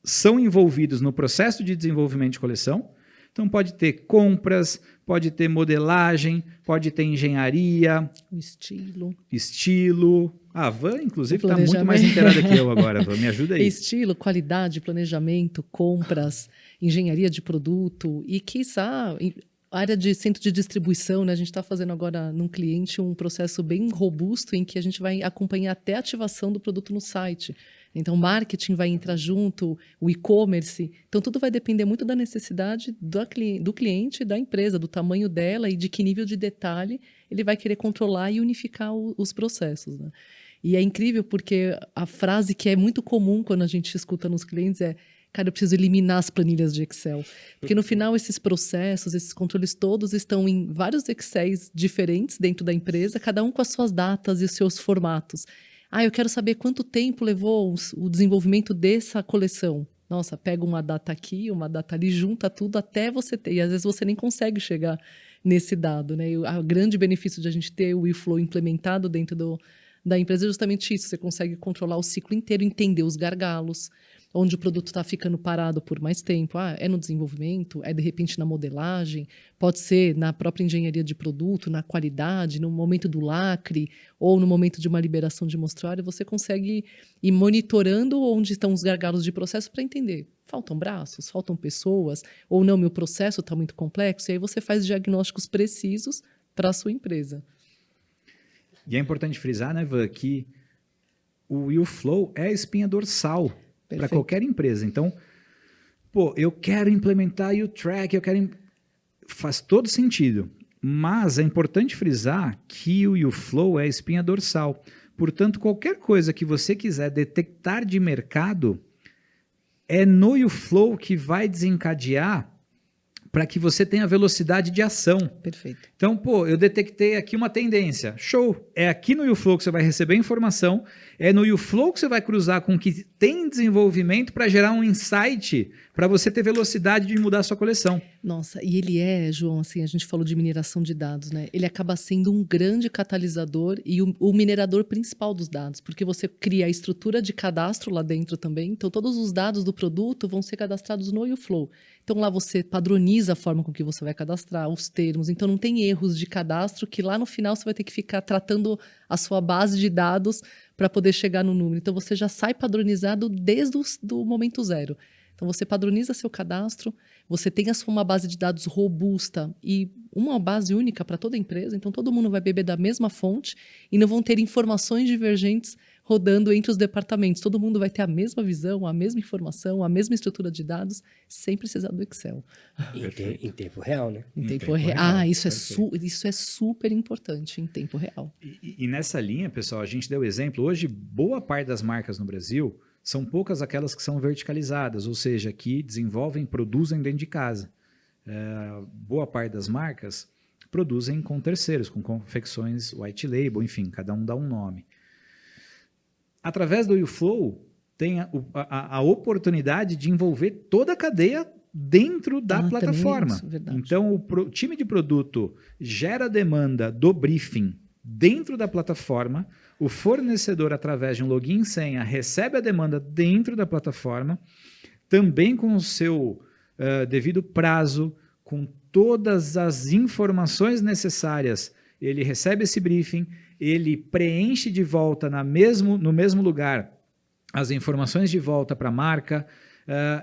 são envolvidos no processo de desenvolvimento de coleção. Então, pode ter compras, pode ter modelagem, pode ter engenharia. O estilo. A Van, inclusive, está muito mais inteirada que eu agora, Van. Me ajuda aí. Estilo, qualidade, planejamento, compras, engenharia de produto e, quiçá, área de centro de distribuição, né? A gente está fazendo agora num cliente um processo bem robusto em que a gente vai acompanhar até a ativação do produto no site. Então, marketing vai entrar junto, o e-commerce. Então, tudo vai depender muito da necessidade do cliente, da empresa, do tamanho dela e de que nível de detalhe ele vai querer controlar e unificar os processos, né? E é incrível porque a frase que é muito comum quando a gente escuta nos clientes é: cara, eu preciso eliminar as planilhas de Excel. Porque no final esses processos, esses controles todos estão em vários Excels diferentes dentro da empresa, cada um com as suas datas e os seus formatos. Eu quero saber quanto tempo levou o desenvolvimento dessa coleção. Nossa, pega uma data aqui, uma data ali, junta tudo até você ter. E às vezes você nem consegue chegar nesse dado, né? E o grande benefício de a gente ter o e-flow implementado dentro da empresa é justamente isso. Você consegue controlar o ciclo inteiro, entender os gargalos, onde o produto está ficando parado por mais tempo. É no desenvolvimento, é de repente na modelagem, pode ser na própria engenharia de produto, na qualidade, no momento do lacre ou no momento de uma liberação de mostruário. Você consegue ir monitorando onde estão os gargalos de processo para entender. Faltam braços, faltam pessoas, ou não, meu processo está muito complexo. E aí você faz diagnósticos precisos para a sua empresa. E é importante frisar, né, Van, que o U-Flow é a espinha dorsal para qualquer empresa. Então, eu quero implementar o U-Track, faz todo sentido. Mas é importante frisar que o U-Flow é a espinha dorsal. Portanto, qualquer coisa que você quiser detectar de mercado, é no U-Flow que vai desencadear para que você tenha velocidade de ação. Perfeito. Então, eu detectei aqui uma tendência. Show! É aqui no U-Flow que você vai receber informação, é no U-Flow que você vai cruzar com o que tem desenvolvimento para gerar um insight para você ter velocidade de mudar a sua coleção. Nossa, e ele João, assim, a gente falou de mineração de dados, né? Ele acaba sendo um grande catalisador e o minerador principal dos dados, porque você cria a estrutura de cadastro lá dentro também, então todos os dados do produto vão ser cadastrados no U-Flow. Então lá você padroniza a forma com que você vai cadastrar, os termos, então não tem erros de cadastro que lá no final você vai ter que ficar tratando a sua base de dados para poder chegar no número. Então você já sai padronizado desde o momento zero. Então você padroniza seu cadastro, você tem uma base de dados robusta e uma base única para toda a empresa, então todo mundo vai beber da mesma fonte e não vão ter informações divergentes rodando entre os departamentos. Todo mundo vai ter a mesma visão, a mesma informação, a mesma estrutura de dados, sem precisar do Excel. Em tempo real, né? Em tempo real. Isso é super importante, em tempo real. E nessa linha, pessoal, a gente deu exemplo. Hoje, boa parte das marcas no Brasil são poucas aquelas que são verticalizadas, ou seja, que desenvolvem, produzem dentro de casa. Boa parte das marcas produzem com terceiros, com confecções white label, enfim, cada um dá um nome. Através do YouFlow, tem a oportunidade de envolver toda a cadeia dentro da plataforma. Isso, verdade. Então, o time de produto gera demanda do briefing dentro da plataforma, o fornecedor, através de um login e senha, recebe a demanda dentro da plataforma, também com o seu devido prazo, com todas as informações necessárias, ele recebe esse briefing, ele preenche de volta no mesmo lugar as informações de volta para a marca,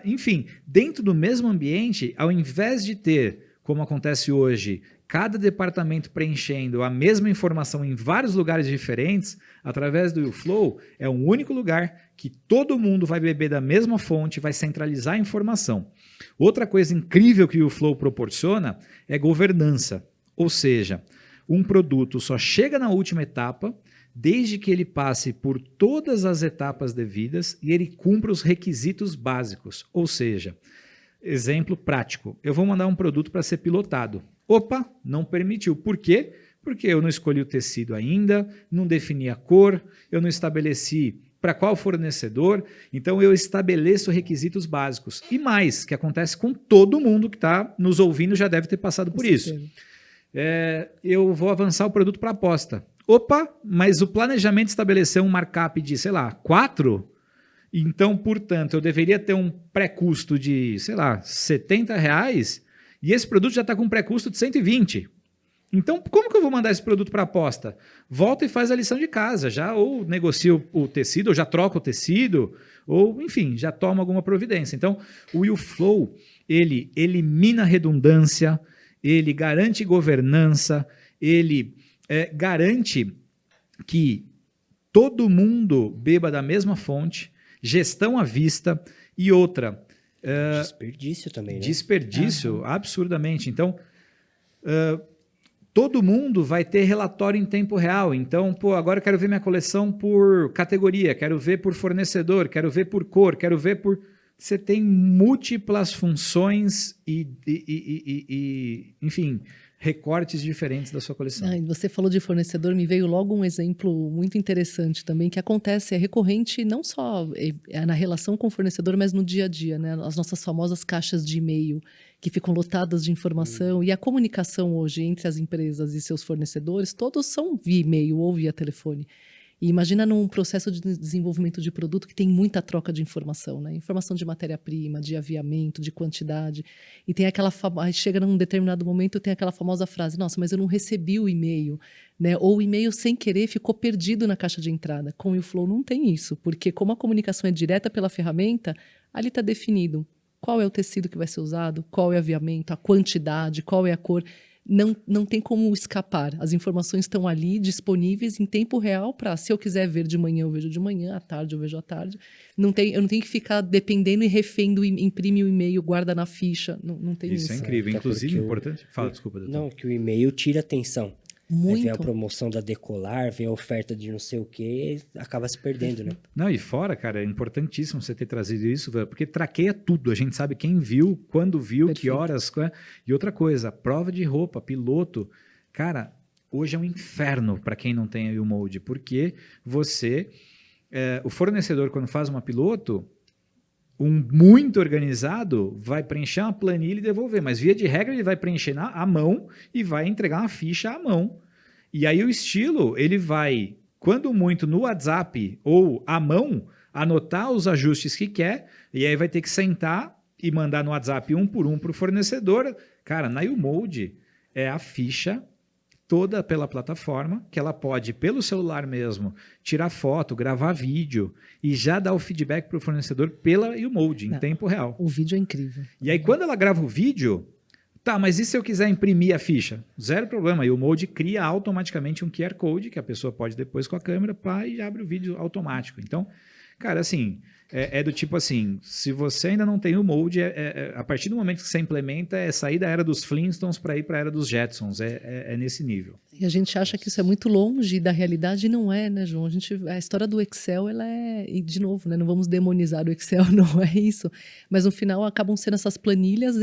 enfim, dentro do mesmo ambiente, ao invés de ter, como acontece hoje, cada departamento preenchendo a mesma informação em vários lugares diferentes, através do YouFlow, é um único lugar que todo mundo vai beber da mesma fonte, vai centralizar a informação. Outra coisa incrível que o YouFlow proporciona é governança, ou seja, um produto só chega na última etapa desde que ele passe por todas as etapas devidas e ele cumpra os requisitos básicos. Ou seja, exemplo prático, eu vou mandar um produto para ser pilotado. Opa, não permitiu. Por quê? Porque eu não escolhi o tecido ainda, não defini a cor, eu não estabeleci para qual fornecedor, então eu estabeleço requisitos básicos. E mais, que acontece com todo mundo que está nos ouvindo já deve ter passado por isso. Eu vou avançar o produto para aposta. Opa, mas o planejamento estabeleceu um markup de, sei lá, 4? Então, portanto, eu deveria ter um pré-custo de, sei lá, R$70 e esse produto já está com um pré-custo de 120. Então, como que eu vou mandar esse produto para aposta? Volta e faz a lição de casa, já ou negocia o tecido, ou já troca o tecido, ou, enfim, já toma alguma providência. Então, o YouFlow, ele elimina redundância, ele garante governança, ele garante que todo mundo beba da mesma fonte, gestão à vista e outra... desperdício também, né? Desperdício, absurdamente. Então, todo mundo vai ter relatório em tempo real. Então, agora eu quero ver minha coleção por categoria, quero ver por fornecedor, quero ver por cor, quero ver por... Você tem múltiplas funções enfim, recortes diferentes da sua coleção. Você falou de fornecedor, me veio logo um exemplo muito interessante também, que acontece, é recorrente não só na relação com o fornecedor, mas no dia a dia, né? As nossas famosas caixas de e-mail, que ficam lotadas de informação, e a comunicação hoje entre as empresas e seus fornecedores, todos são via e-mail ou via telefone. E imagina num processo de desenvolvimento de produto que tem muita troca de informação, né? Informação de matéria-prima, de aviamento, de quantidade. E tem aquela... Chega num determinado momento, tem aquela famosa frase, nossa, mas eu não recebi o e-mail, né? Ou o e-mail, sem querer, ficou perdido na caixa de entrada. Com o YouFlow não tem isso, porque como a comunicação é direta pela ferramenta, ali está definido qual é o tecido que vai ser usado, qual é o aviamento, a quantidade, qual é a cor... Não tem como escapar. As informações estão ali disponíveis em tempo real para, se eu quiser ver de manhã, eu vejo de manhã, à tarde eu vejo à tarde. Eu não tenho que ficar dependendo e refém do imprime o e-mail, guarda na ficha. Não tem isso. Isso é incrível. Inclusive, importante... Fala, desculpa, doutor. Não, que o e-mail tira atenção. Muito. Vem a promoção da Decolar, vem a oferta de não sei o quê, acaba se perdendo, né? Não, e fora, cara, é importantíssimo você ter trazido isso, porque traqueia tudo. A gente sabe quem viu, quando viu, Perfeito. que horas. E outra coisa, prova de roupa, piloto. Cara, hoje é um inferno para quem não tem aí o molde, porque o fornecedor, quando faz uma piloto, muito organizado, vai preencher uma planilha e devolver, mas via de regra ele vai preencher à mão e vai entregar uma ficha à mão. E aí o estilo, ele vai, quando muito, no WhatsApp ou à mão, anotar os ajustes que quer, e aí vai ter que sentar e mandar no WhatsApp um por um para o fornecedor. Cara, na YouMold é a ficha toda pela plataforma, que ela pode, pelo celular mesmo, tirar foto, gravar vídeo e já dar o feedback para o fornecedor pela YouMold, em tempo real. O vídeo é incrível. E aí, quando ela grava o vídeo, tá, mas e se eu quiser imprimir a ficha? Zero problema, a YouMold cria automaticamente um QR Code, que a pessoa pode depois com a câmera, e abre o vídeo automático. Então, cara, assim, é do tipo assim, se você ainda não tem o molde, a partir do momento que você implementa, é sair da era dos Flintstones para ir para a era dos Jetsons, é nesse nível. E a gente acha que isso é muito longe da realidade e não é, né, João? A história do Excel, ela e de novo, né, não vamos demonizar o Excel, não é isso. Mas no final acabam sendo essas planilhas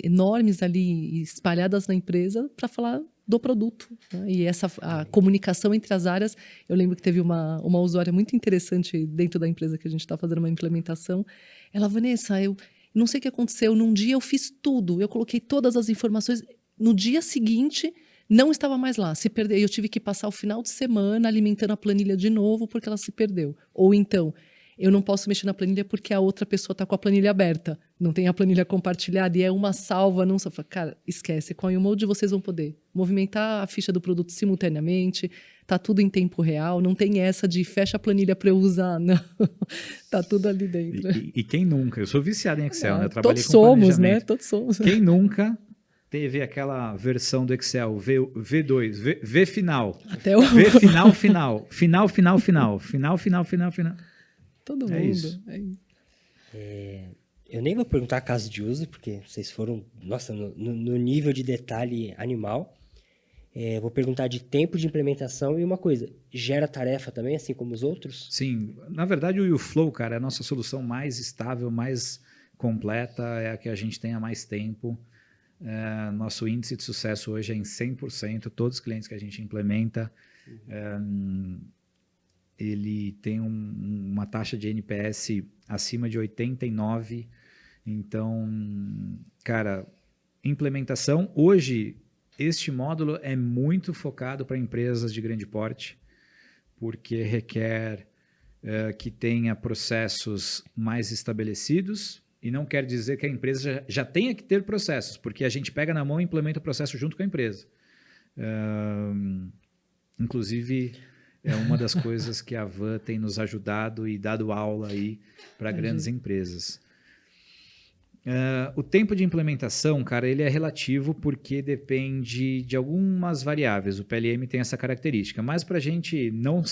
enormes ali espalhadas na empresa para falar do produto, né? E a comunicação entre as áreas, eu lembro que teve uma usuária muito interessante dentro da empresa que a gente está fazendo uma implementação. Ela, Vanessa, eu não sei o que aconteceu, num dia eu fiz tudo, eu coloquei todas as informações, no dia seguinte não estava mais lá, se perdeu, eu tive que passar o final de semana alimentando a planilha de novo porque ela se perdeu. Ou então, eu não posso mexer na planilha porque a outra pessoa está com a planilha aberta, não tem a planilha compartilhada e é uma salva, não só. Cara, esquece, com a YouMode vocês vão poder movimentar a ficha do produto simultaneamente, tá tudo em tempo real, não tem essa de fecha a planilha para eu usar, não, tá tudo ali dentro. E quem nunca? Eu sou viciado em Excel, né? Eu Todos trabalhei com somos, planejamento. né? Todos somos. Quem nunca teve aquela versão do Excel, V2, V final, Até o... V final, final, final, final, final, final, final, final, final. Todo mundo. É isso. Eu nem vou perguntar caso de uso, porque vocês foram, nossa, no nível de detalhe animal. Vou perguntar de tempo de implementação e uma coisa, gera tarefa também, assim como os outros? Sim, na verdade o YouFlow, cara, é a nossa solução mais estável, mais completa, é a que a gente tem há mais tempo. Nosso índice de sucesso hoje é em 100%, todos os clientes que a gente implementa, ele tem uma taxa de NPS acima de 89, então, cara, implementação, hoje, este módulo é muito focado para empresas de grande porte, porque requer que tenha processos mais estabelecidos, e não quer dizer que a empresa já tenha que ter processos, porque a gente pega na mão e implementa o processo junto com a empresa. Inclusive, é uma das coisas que a Van tem nos ajudado e dado aula aí para grandes empresas. O tempo de implementação, cara, ele é relativo porque depende de algumas variáveis. O PLM tem essa característica. Mas para a gente não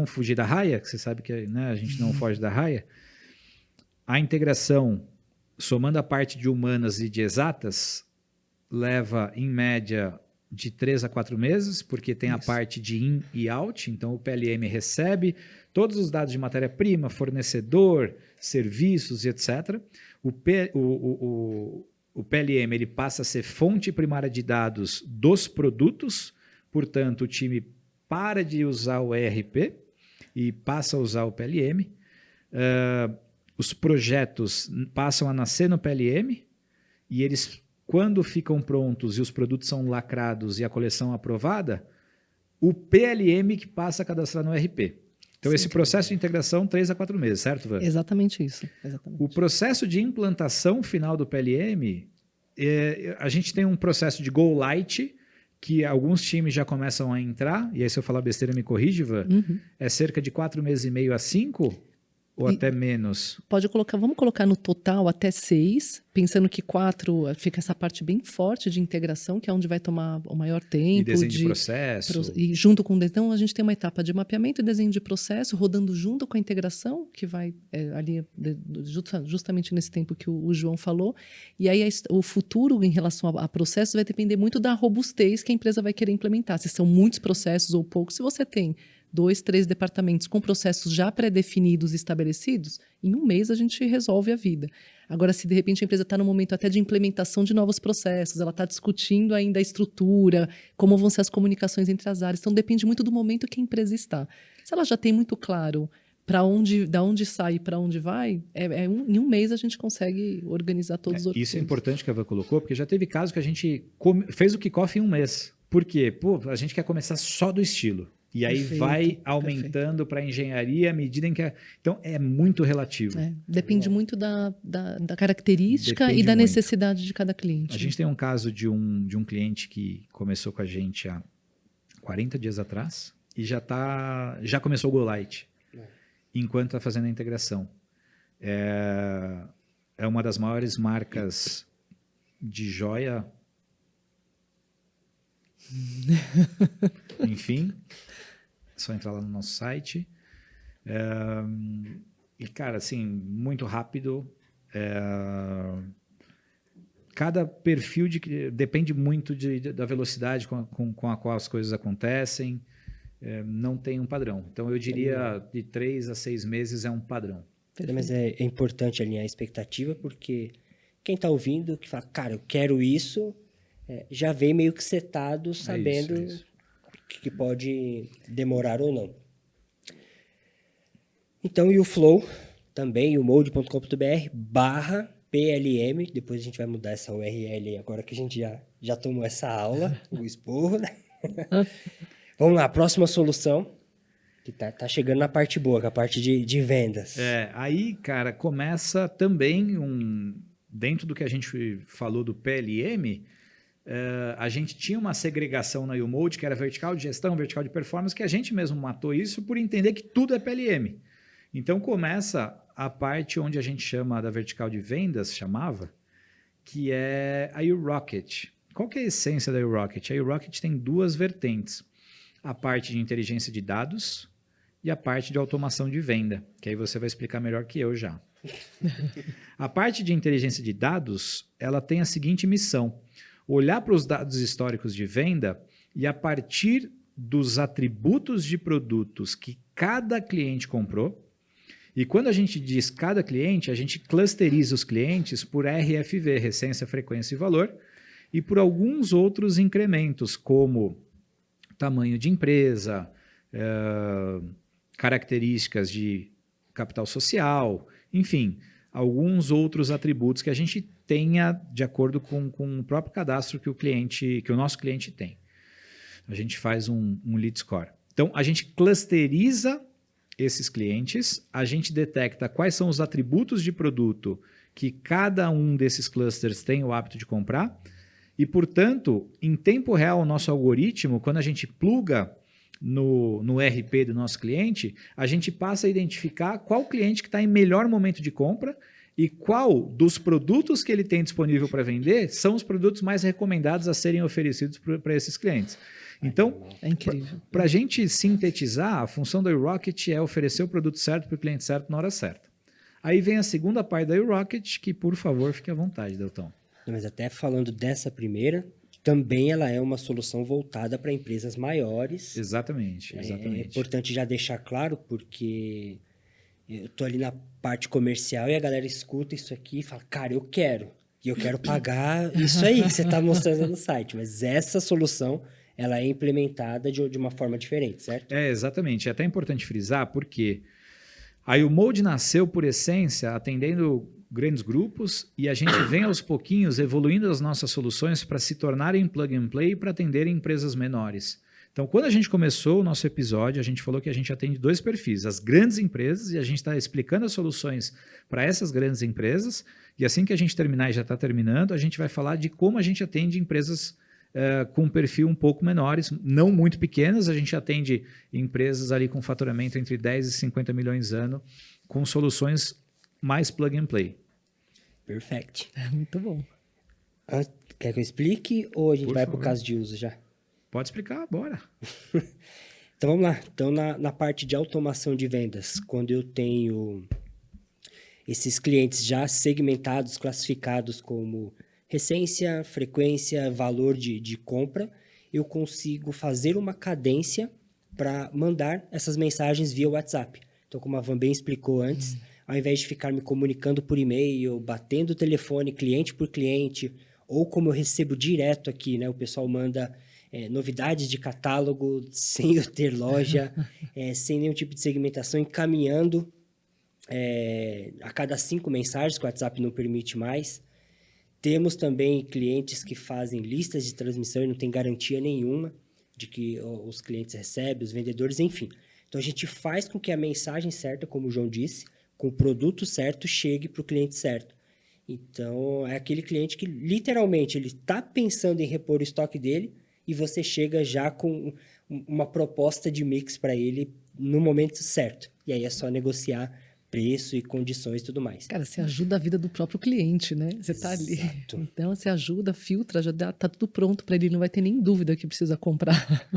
fugir da raia, que você sabe que, né, a gente não foge da raia, a integração, somando a parte de humanas e de exatas, leva, em média, de 3 a 4 meses, porque tem a parte de in e out. Então, o PLM recebe todos os dados de matéria-prima, fornecedor, serviços e etc. O PLM ele passa a ser fonte primária de dados dos produtos, portanto, o time para de usar o ERP e passa a usar o PLM. Os projetos passam a nascer no PLM e eles, quando ficam prontos e os produtos são lacrados e a coleção aprovada, o PLM que passa a cadastrar no ERP. Então, esse processo de integração, 3 a 4 meses, certo, Van? Exatamente isso. Exatamente. O processo de implantação final do PLM, a gente tem um processo de Go Light, que alguns times já começam a entrar, e aí se eu falar besteira me corrige, Van, é cerca de 4 meses e meio a 5 ou até menos? Vamos colocar no total até 6, pensando que 4 fica essa parte bem forte de integração, que é onde vai tomar o maior tempo. E desenho de processo. E junto com então a gente tem uma etapa de mapeamento e desenho de processo, rodando junto com a integração, que vai ali justamente nesse tempo que o João falou. E aí o futuro em relação a processos vai depender muito da robustez que a empresa vai querer implementar. Se são muitos processos ou poucos, se você tem 2, 3 departamentos com processos já pré-definidos e estabelecidos, em um mês a gente resolve a vida. Agora, se de repente a empresa está no momento até de implementação de novos processos, ela está discutindo ainda a estrutura, como vão ser as comunicações entre as áreas, então depende muito do momento que a empresa está. Se ela já tem muito claro da onde sai e para onde vai, em um mês a gente consegue organizar todos os outros. Isso é importante que a Van colocou, porque já teve caso que a gente fez o kickoff em um mês. Por quê? A gente quer começar só do estilo. E aí vai aumentando para a engenharia à medida em que... Então, é muito relativo. Depende muito da característica e da necessidade de cada cliente. A gente tem um caso de um cliente que começou com a gente há 40 dias atrás e já começou o Go Light, enquanto está fazendo a integração. É uma das maiores marcas de joia... Enfim... É só entrar lá no nosso site. E, cara, assim, muito rápido. Cada perfil depende muito da velocidade com a qual as coisas acontecem. Não tem um padrão. Então, eu diria de 3 a 6 meses é um padrão. Mas é importante alinhar a expectativa, porque quem está ouvindo, que fala, cara, eu quero isso, já vem meio que setado, sabendo que pode demorar ou não. Então, e o Flow também, o mode.com.br/PLM, depois a gente vai mudar essa URL aí, agora que a gente já tomou essa aula, o esporro, né? Vamos lá, próxima solução, que tá chegando na parte boa, que é a parte de vendas. Aí, cara, começa também dentro do que a gente falou do PLM, a gente tinha uma segregação na YouMode, que era vertical de gestão, vertical de performance, que a gente mesmo matou isso por entender que tudo é PLM. Então, começa a parte onde a gente chama da vertical de vendas, que é a YouRocket. Qual que é a essência da YouRocket? A YouRocket tem 2 vertentes. A parte de inteligência de dados e a parte de automação de venda, que aí você vai explicar melhor que eu já. A parte de inteligência de dados, ela tem a seguinte missão: olhar para os dados históricos de venda e, a partir dos atributos de produtos que cada cliente comprou, e quando a gente diz cada cliente, a gente clusteriza os clientes por RFV, recência, frequência e valor, e por alguns outros incrementos, como tamanho de empresa, características de capital social, enfim, alguns outros atributos que a gente tenha de acordo com o próprio cadastro que o nosso cliente tem. A gente faz um lead score. Então, a gente clusteriza esses clientes, a gente detecta quais são os atributos de produto que cada um desses clusters tem o hábito de comprar e, portanto, em tempo real, o nosso algoritmo, quando a gente pluga no RP do nosso cliente, a gente passa a identificar qual cliente que está em melhor momento de compra e qual dos produtos que ele tem disponível para vender são os produtos mais recomendados a serem oferecidos para esses clientes. Então, é incrível. Para a gente sintetizar, a função da YouRocket é oferecer o produto certo para o cliente certo na hora certa. Aí vem a segunda parte da YouRocket, que, por favor, fique à vontade, Delton. Mas até falando dessa primeira, também ela é uma solução voltada para empresas maiores. Exatamente. É importante já deixar claro, porque eu estou ali na parte comercial e a galera escuta isso aqui e fala, cara, eu quero. E eu quero pagar isso aí que você está mostrando no site. Mas essa solução, ela é implementada de uma forma diferente, certo? Exatamente. É até importante frisar, porque a YouMode nasceu, por essência, atendendo grandes grupos e a gente vem aos pouquinhos evoluindo as nossas soluções para se tornarem plug and play para atenderem empresas menores. Então, quando a gente começou o nosso episódio, a gente falou que a gente atende 2 perfis, as grandes empresas, e a gente está explicando as soluções para essas grandes empresas, e assim que a gente terminar, e já está terminando, a gente vai falar de como a gente atende empresas com um perfil um pouco menores, não muito pequenas, a gente atende empresas ali com faturamento entre 10 e 50 milhões ano, com soluções mais plug and play. Perfeito. Muito bom. Quer que eu explique ou a gente vai para o caso de uso já? Pode explicar, bora. Então vamos lá. Então na parte de automação de vendas, quando eu tenho esses clientes já segmentados, classificados como recência, frequência, valor de compra, eu consigo fazer uma cadência para mandar essas mensagens via WhatsApp. Então, como a Van bem explicou antes, ao invés de ficar me comunicando por e-mail, batendo o telefone cliente por cliente, ou como eu recebo direto aqui, né? O pessoal manda novidades de catálogo sem eu ter loja, sem nenhum tipo de segmentação, encaminhando a cada 5 mensagens, que o WhatsApp não permite mais. Temos também clientes que fazem listas de transmissão e não tem garantia nenhuma de que os clientes recebem, os vendedores, enfim. Então, a gente faz com que a mensagem certa, como o João disse, com o produto certo, chegue para o cliente certo. Então, é aquele cliente que, literalmente, ele está pensando em repor o estoque dele e você chega já com uma proposta de mix para ele no momento certo. E aí é só negociar preço e condições e tudo mais. Cara, você ajuda a vida do próprio cliente, né? Você está ali. Então, você ajuda, filtra, já tá tudo pronto para ele, não vai ter nem dúvida que precisa comprar.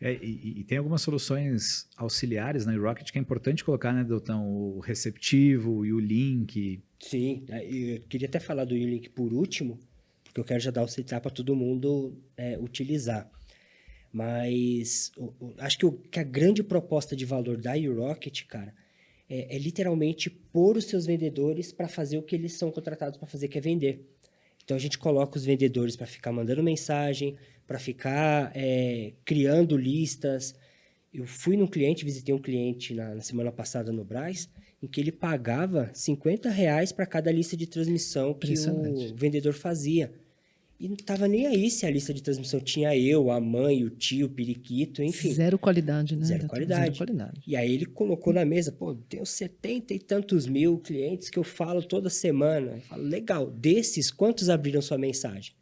E tem algumas soluções auxiliares na eRocket que é importante colocar, né, Deltão? O receptivo e o link. Sim, eu queria até falar do U-Link por último, porque eu quero já dar o setup para todo mundo utilizar. Mas acho que a grande proposta de valor da eRocket, cara, é literalmente pôr os seus vendedores para fazer o que eles são contratados para fazer, que é vender. Então, a gente coloca os vendedores para ficar mandando mensagem, para ficar criando listas. Eu fui num cliente, visitei um cliente na semana passada no Brás, em que ele pagava R$50 para cada lista de transmissão que o vendedor fazia. E não estava nem aí se a lista de transmissão tinha eu, a mãe, o tio, o periquito, enfim. Zero qualidade, né? Zero qualidade. Zero qualidade. E aí ele colocou na mesa, pô, tenho 70 e tantos mil clientes que eu falo toda semana. Eu falo, legal, desses, quantos abriram sua mensagem?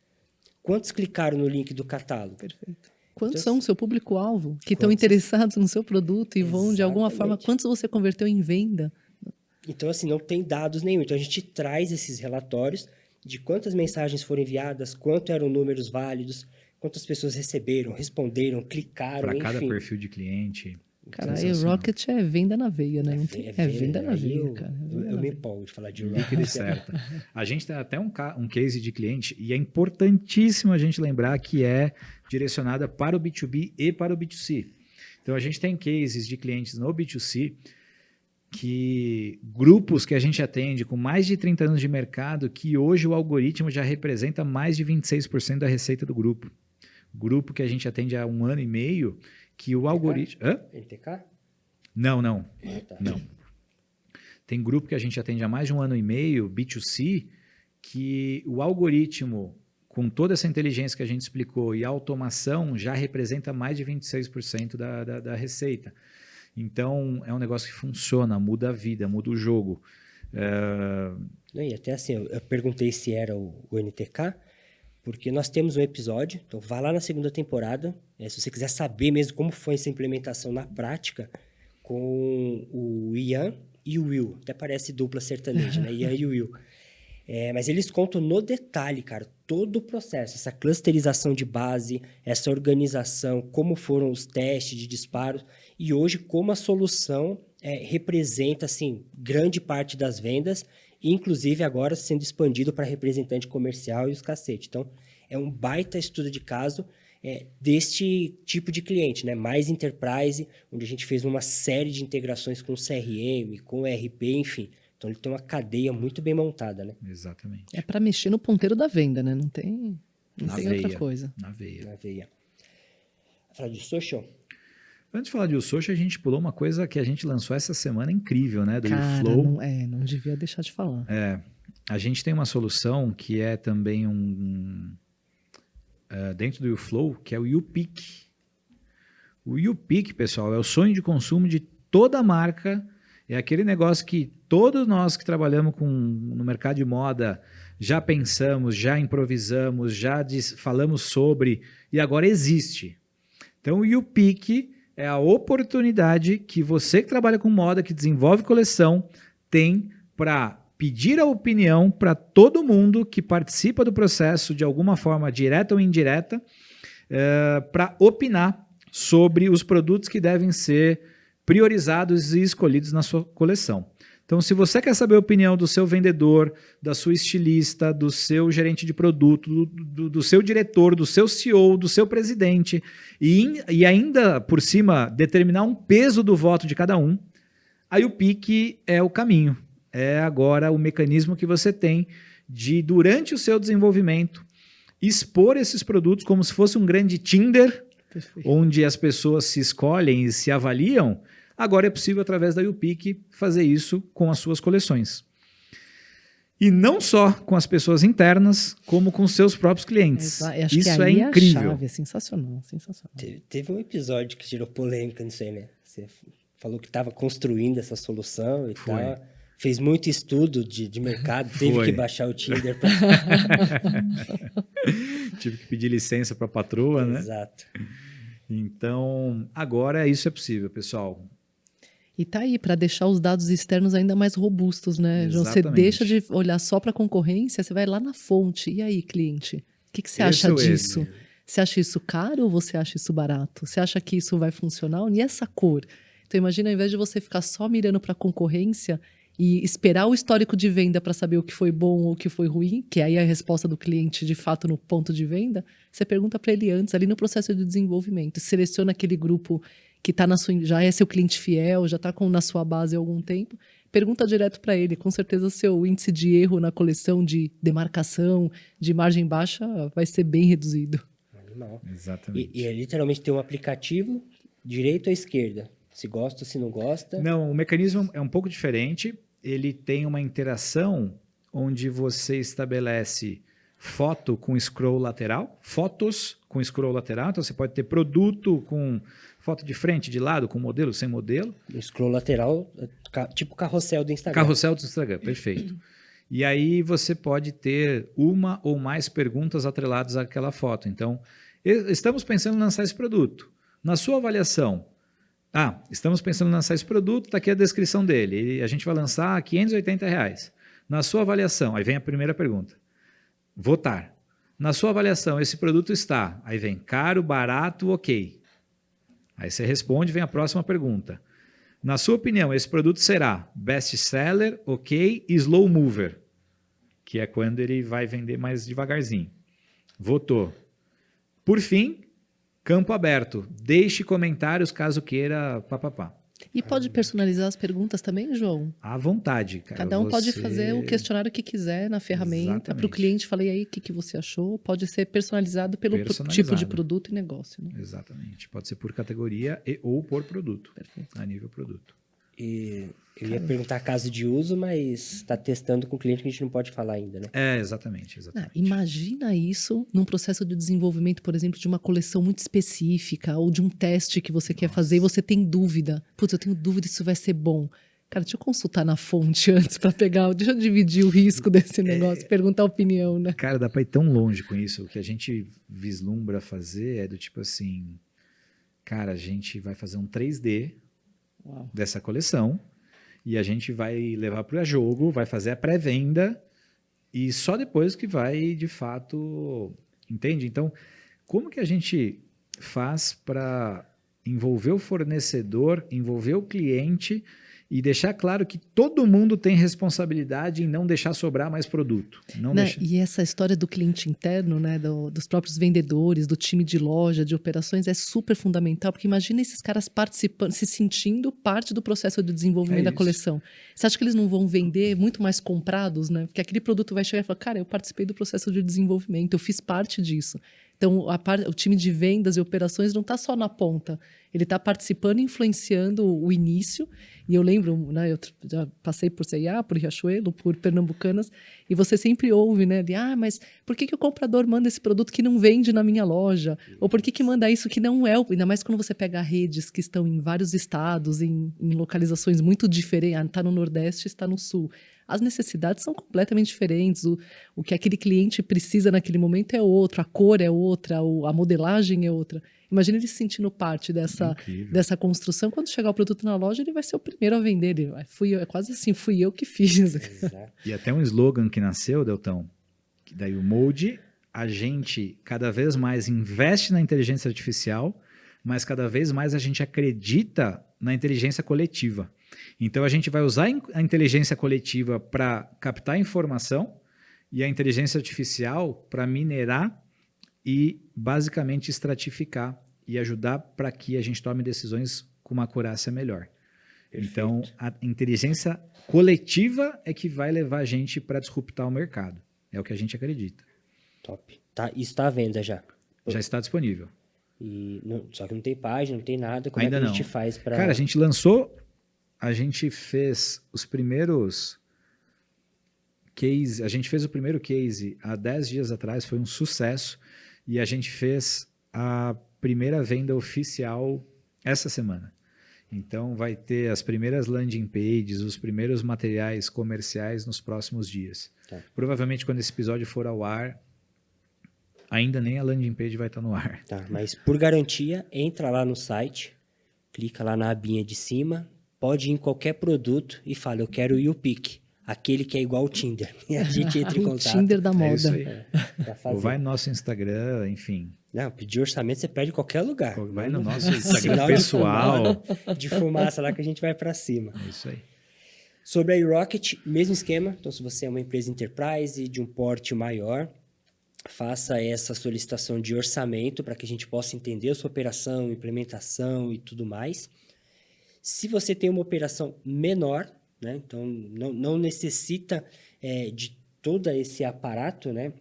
Quantos clicaram no link do catálogo? Perfeito. Quantos Então, são o seu público-alvo que estão interessados no seu produto e vão, de alguma forma, quantos você converteu em venda? Então, assim, não tem dados nenhum. Então, a gente traz esses relatórios de quantas mensagens foram enviadas, quanto eram números válidos, quantas pessoas receberam, responderam, clicaram, Para enfim. cada perfil de cliente. Cara, a eRocket é venda na veia, né? É venda na veia, cara. Eu me empolgo de falar de eRocket. Líquido e certo. A gente tem até um case de cliente e é importantíssimo a gente lembrar que é direcionada para o B2B e para o B2C. Então, a gente tem cases de clientes no B2C que grupos que a gente atende com mais de 30 anos de mercado, que hoje o algoritmo já representa mais de 26% da receita do grupo. Grupo que a gente atende há 1 ano e meio, que o algoritmo... NTK? Não. Tá. Não. Tem grupo que a gente atende há mais de 1 ano e meio, B2C, que o algoritmo, com toda essa inteligência que a gente explicou e a automação, já representa mais de 26% da receita. Então, é um negócio que funciona, muda a vida, muda o jogo. E até assim, eu perguntei se era o NTK, porque nós temos um episódio, então vá lá na 2ª temporada, se você quiser saber mesmo como foi essa implementação na prática, com o Ian e o Will. Até parece dupla sertaneja, né? Ian e o Will. Mas eles contam no detalhe, cara, todo o processo, essa clusterização de base, essa organização, como foram os testes de disparos e hoje como a solução representa, assim, grande parte das vendas, inclusive agora sendo expandido para representante comercial e os cacete. Então, é um baita estudo de caso deste tipo de cliente, né? Mais enterprise, onde a gente fez uma série de integrações com o CRM, com o ERP, enfim. Então, ele tem uma cadeia muito bem montada, né? Exatamente. É para mexer no ponteiro da venda, né? Não tem outra coisa. Na veia. Falar de social? Antes de falar de social, a gente pulou uma coisa que a gente lançou essa semana incrível, né? Do Flow. Não devia deixar de falar. A gente tem uma solução que é também dentro do Flow, que é o YouPeak. O YouPeak, pessoal, é o sonho de consumo de toda marca. É aquele negócio que todos nós que trabalhamos no mercado de moda já pensamos, já improvisamos, já falamos sobre e agora existe. Então, o YouPeak é a oportunidade que você que trabalha com moda, que desenvolve coleção, tem para pedir a opinião para todo mundo que participa do processo de alguma forma, direta ou indireta, para opinar sobre os produtos que devem ser priorizados e escolhidos na sua coleção. Então, se você quer saber a opinião do seu vendedor, da sua estilista, do seu gerente de produto, do seu diretor, do seu CEO, do seu presidente, e ainda, por cima, determinar um peso do voto de cada um, a YouPeak é o caminho. É agora o mecanismo que você tem de, durante o seu desenvolvimento, expor esses produtos como se fosse um grande Tinder, perfeito, onde as pessoas se escolhem e se avaliam. Agora é possível, através da YouPeak, fazer isso com as suas coleções. E não só com as pessoas internas, como com seus próprios clientes. Acho isso que aí é incrível. A chave, é sensacional, sensacional. Teve um episódio que gerou polêmica nisso aí, né? Você falou que estava construindo essa solução e tal. Fez muito estudo de mercado, teve que baixar o Tinder. Tive que pedir licença para a patroa, né? Exato. Então, agora isso é possível, pessoal. E tá aí, para deixar os dados externos ainda mais robustos, né? Exatamente. Você deixa de olhar só para a concorrência, você vai lá na fonte. E aí, cliente? O que você acha disso? Você acha isso caro ou você acha isso barato? Você acha que isso vai funcionar? E essa cor? Então imagina, ao invés de você ficar só mirando para a concorrência e esperar o histórico de venda para saber o que foi bom ou o que foi ruim, que aí é a resposta do cliente de fato no ponto de venda, você pergunta para ele antes, ali no processo de desenvolvimento. Seleciona aquele grupo que tá já é seu cliente fiel, já está na sua base há algum tempo. Pergunta direto para ele. Com certeza seu índice de erro na coleção de demarcação, de margem baixa, vai ser bem reduzido. Animal. Exatamente. E é literalmente ter um aplicativo direita ou esquerda. Se gosta, se não gosta. Não, o mecanismo é um pouco diferente. Ele tem uma interação onde você estabelece foto com scroll lateral, fotos com scroll lateral. Então, você pode ter produto com foto de frente, de lado, com modelo, sem modelo. O scroll lateral, tipo carrossel do Instagram. Carrossel do Instagram, perfeito. E aí você pode ter uma ou mais perguntas atreladas àquela foto. Então, estamos pensando em lançar esse produto. Na sua avaliação, estamos pensando em lançar esse produto, está aqui a descrição dele. E a gente vai lançar a R$580. Na sua avaliação, aí vem a primeira pergunta. Votar. Na sua avaliação, esse produto está, aí vem caro, barato, ok. Aí você responde, vem a próxima pergunta. Na sua opinião, esse produto será best seller, ok, e slow mover, que é quando ele vai vender mais devagarzinho. Votou. Por fim, campo aberto. Deixe comentários caso queira, papapá. E pode personalizar as perguntas também, João? À vontade, cara. Cada um pode fazer o questionário que quiser na ferramenta. Para o cliente, falei aí o que você achou. Pode ser personalizado pelo tipo de produto e negócio. Né? Exatamente. Pode ser por categoria ou por produto. Perfeito. A nível produto. E eu ia perguntar caso de uso, mas está testando com o cliente que a gente não pode falar ainda, né? Exatamente. Imagina isso num processo de desenvolvimento, por exemplo, de uma coleção muito específica ou de um teste que você quer fazer e você tem dúvida. Putz, eu tenho dúvida se isso vai ser bom. Cara, deixa eu consultar na fonte antes para pegar, deixa eu dividir o risco desse negócio, perguntar a opinião, né? Cara, dá para ir tão longe com isso. O que a gente vislumbra fazer é do tipo assim, cara, a gente vai fazer um 3D dessa coleção e a gente vai levar para o jogo, vai fazer a pré-venda e só depois que vai, de fato, entende? Então, como que a gente faz para envolver o fornecedor, envolver o cliente e deixar claro que todo mundo tem responsabilidade em não deixar sobrar mais produto. E essa história do cliente interno, né, dos próprios vendedores, do time de loja, de operações, é super fundamental, porque imagina esses caras participando, se sentindo parte do processo de desenvolvimento da coleção. Você acha que eles não vão vender muito mais comprados, né? Porque aquele produto vai chegar e falar, cara, eu participei do processo de desenvolvimento, eu fiz parte disso. Então, o time de vendas e operações não está só na ponta. Ele está participando e influenciando o início. E eu lembro, né, eu já passei por C&A, por Riachuelo, por Pernambucanas, e você sempre ouve, né, mas por que o comprador manda esse produto que não vende na minha loja? Ou por que manda isso que não é? Ainda mais quando você pega redes que estão em vários estados, em localizações muito diferentes. Está no Nordeste, está no Sul. As necessidades são completamente diferentes. O que aquele cliente precisa naquele momento é outro, a cor é outra, a modelagem é outra. Imagina ele se sentindo parte dessa construção. Quando chegar o produto na loja, ele vai ser o primeiro a vender. É quase assim, fui eu que fiz. Exato. E até um slogan que nasceu, Deltão, que daí o Mold, a gente cada vez mais investe na inteligência artificial, mas cada vez mais a gente acredita na inteligência coletiva. Então, a gente vai usar a inteligência coletiva para captar informação e a inteligência artificial para minerar e, basicamente, estratificar e ajudar para que a gente tome decisões com uma acurácia melhor. Perfeito. Então, a inteligência coletiva é que vai levar a gente para disruptar o mercado. É o que a gente acredita. Top. Isso está à venda já? Já está disponível. Só que não tem página, não tem nada. Como Ainda é que não. A gente faz para... Cara, a gente lançou... A gente fez os primeiros case, a gente fez o primeiro case há 10 dias atrás, foi um sucesso, e a gente fez a primeira venda oficial essa semana. Então, vai ter as primeiras landing pages, os primeiros materiais comerciais nos próximos dias. Tá. Provavelmente, quando esse episódio for ao ar, ainda nem a landing page vai estar no ar. Tá, mas por garantia, entra lá no site, clica lá na abinha de cima, pode ir em qualquer produto e fala, eu quero o YouPick, aquele que é igual ao Tinder. E a gente entra em contato. O Tinder da moda. É isso aí. Ou vai no nosso Instagram, enfim. Não, pedir orçamento você pede em qualquer lugar. Vai no nosso Sinal Instagram de pessoal. De fumaça lá que a gente vai para cima. É isso aí. Sobre a iRocket, mesmo esquema. Então, se você é uma empresa enterprise de um porte maior, faça essa solicitação de orçamento para que a gente possa entender a sua operação, implementação e tudo mais. Se você tem uma operação menor, né, então não necessita de todo esse aparato, né,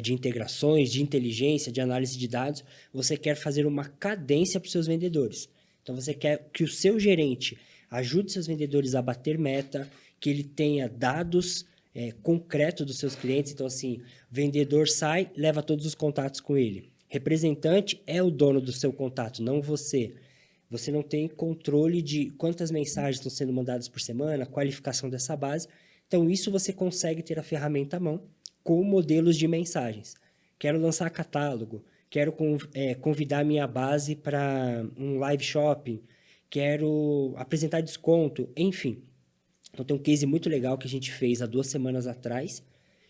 de integrações, de inteligência, de análise de dados, você quer fazer uma cadência para os seus vendedores. Então, você quer que o seu gerente ajude seus vendedores a bater meta, que ele tenha dados concretos dos seus clientes. Então, assim, vendedor sai, leva todos os contatos com ele. Representante é o dono do seu contato, não você. Você não tem controle de quantas mensagens estão sendo mandadas por semana, qualificação dessa base. Então, isso você consegue ter a ferramenta à mão com modelos de mensagens. Quero lançar catálogo, quero convidar minha base para um live shopping, quero apresentar desconto, enfim. Então, tem um case muito legal que a gente fez há 2 semanas atrás,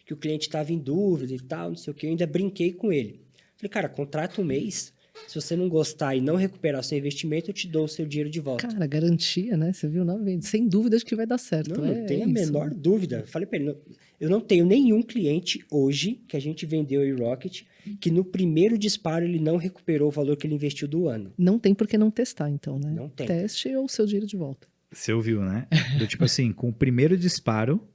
que o cliente estava em dúvida e tal, não sei o que, eu ainda brinquei com ele. Falei, cara, contrata um mês, se você não gostar e não recuperar o seu investimento, eu te dou o seu dinheiro de volta. Cara, garantia, né? Você viu? Sem dúvidas que vai dar certo. Não tem a menor dúvida. Falei para ele, eu não tenho nenhum cliente hoje que a gente vendeu o iRocket que no primeiro disparo ele não recuperou o valor que ele investiu do ano. Não tem por que não testar, então, né? Não tem. Teste ou o seu dinheiro de volta. Você ouviu, né? Tipo assim, com o primeiro disparo,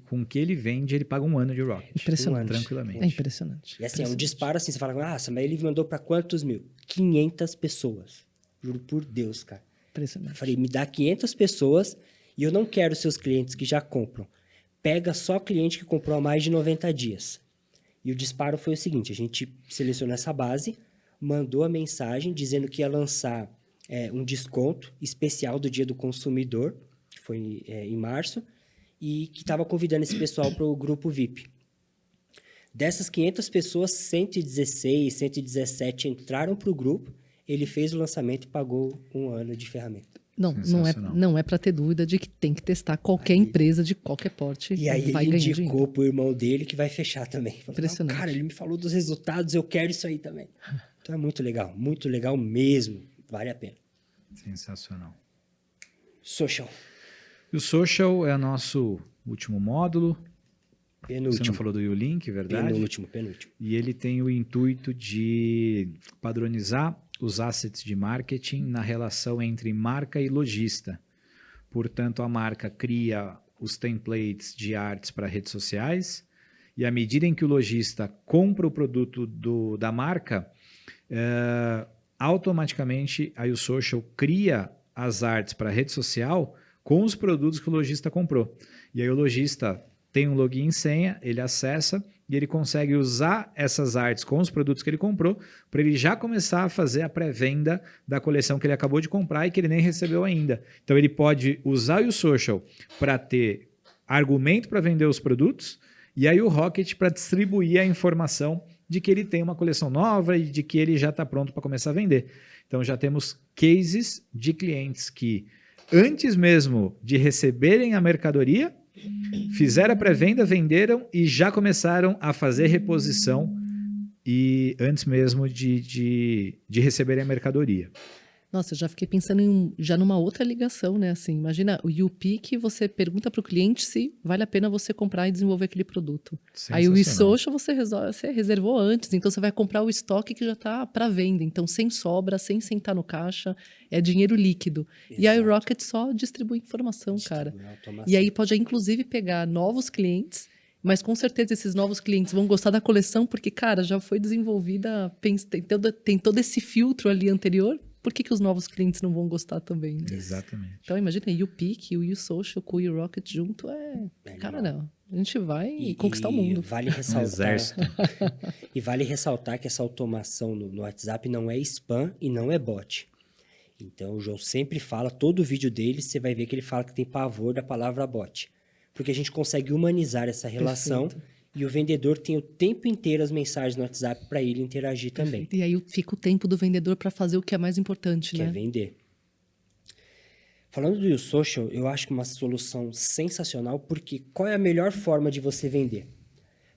com o que ele vende, ele paga 1 ano de Rocket. Impressionante. Tranquilamente. É impressionante. E assim, é um disparo assim, você fala, nossa, mas ele mandou para quantos mil? 500 pessoas. Juro por Deus, cara. Impressionante. Eu falei, me dá 500 pessoas e eu não quero seus clientes que já compram. Pega só cliente que comprou há mais de 90 dias. E o disparo foi o seguinte, a gente selecionou essa base, mandou a mensagem dizendo que ia lançar um desconto especial do Dia do Consumidor, que foi em março, e que estava convidando esse pessoal para o grupo VIP. Dessas 500 pessoas, 116, 117 entraram para o grupo, ele fez o lançamento e pagou 1 ano de ferramenta. Não é para ter dúvida de que tem que testar qualquer empresa de qualquer porte. E aí vai ele ganhar indicou dinheiro. pro irmão dele que vai fechar também. Falou, Impressionante. cara, ele me falou dos resultados, eu quero isso aí também. Então é muito legal mesmo. Vale a pena. Sensacional. Social. E o Social é o nosso último módulo. Você não Penúltimo. falou do U-Link, verdade? Penúltimo. E ele tem o intuito de padronizar os assets de marketing na relação entre marca e lojista. Portanto, a marca cria os templates de artes para redes sociais e à medida em que o lojista compra o produto da marca, automaticamente a U-Social cria as artes para a rede social com os produtos que o lojista comprou. E aí o lojista tem um login e senha, ele acessa e ele consegue usar essas artes com os produtos que ele comprou para ele já começar a fazer a pré-venda da coleção que ele acabou de comprar e que ele nem recebeu ainda. Então ele pode usar o social para ter argumento para vender os produtos e aí o Rocket para distribuir a informação de que ele tem uma coleção nova e de que ele já está pronto para começar a vender. Então já temos cases de clientes que antes mesmo de receberem a mercadoria, fizeram a pré-venda, venderam e já começaram a fazer reposição e antes mesmo de receberem a mercadoria. Nossa, eu já fiquei pensando já numa outra ligação, né? Assim, imagina o UP que você pergunta para o cliente se vale a pena você comprar e desenvolver aquele produto. Aí o e-social você reservou antes, então você vai comprar o estoque que já está para venda. Então, sem sobra, sem sentar no caixa, é dinheiro líquido. Exato. E aí o Rocket só distribui informação, cara. E aí pode, inclusive, pegar novos clientes, mas com certeza esses novos clientes vão gostar da coleção, porque, cara, já foi desenvolvida, tem todo esse filtro ali anterior. Por que os novos clientes não vão gostar também? Né? Exatamente. Então, imagina, o UPIC, o U-Social com o U-Rocket junto cara, não. A gente vai conquistar o mundo. Vale ressaltar, e vale ressaltar que essa automação no WhatsApp não é spam e não é bot. Então, o João sempre fala, todo vídeo dele, você vai ver que ele fala que tem pavor da palavra bot. Porque a gente consegue humanizar essa relação. Perfeito. E o vendedor tem o tempo inteiro as mensagens no WhatsApp para ele interagir também. E aí fica o tempo do vendedor para fazer o que é mais importante, né? Que é vender. Falando do U-Social, eu acho que é uma solução sensacional, porque qual é a melhor forma de você vender?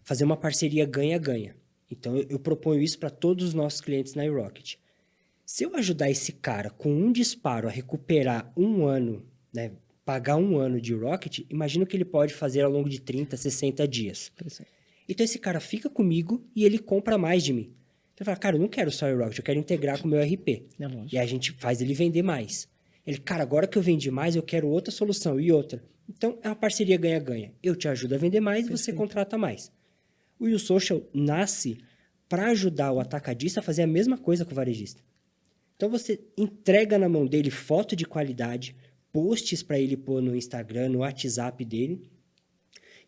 Fazer uma parceria ganha-ganha. Então, eu proponho isso para todos os nossos clientes na iRocket. Se eu ajudar esse cara com um disparo a recuperar um ano, né, pagar um ano de iRocket, imagina o que ele pode fazer ao longo de 30, 60 dias. Então, esse cara fica comigo e ele compra mais de mim. Então, ele fala, cara, eu não quero só iRocket, eu quero integrar com o meu RP. E aí a gente faz ele vender mais. Ele, cara, agora que eu vendi mais, eu quero outra solução e outra. Então, é uma parceria ganha-ganha. Eu te ajudo a vender mais e você contrata mais. O YouSocial nasce para ajudar o atacadista a fazer a mesma coisa com o varejista. Então, você entrega na mão dele foto de qualidade, posts para ele pôr no Instagram, no WhatsApp dele.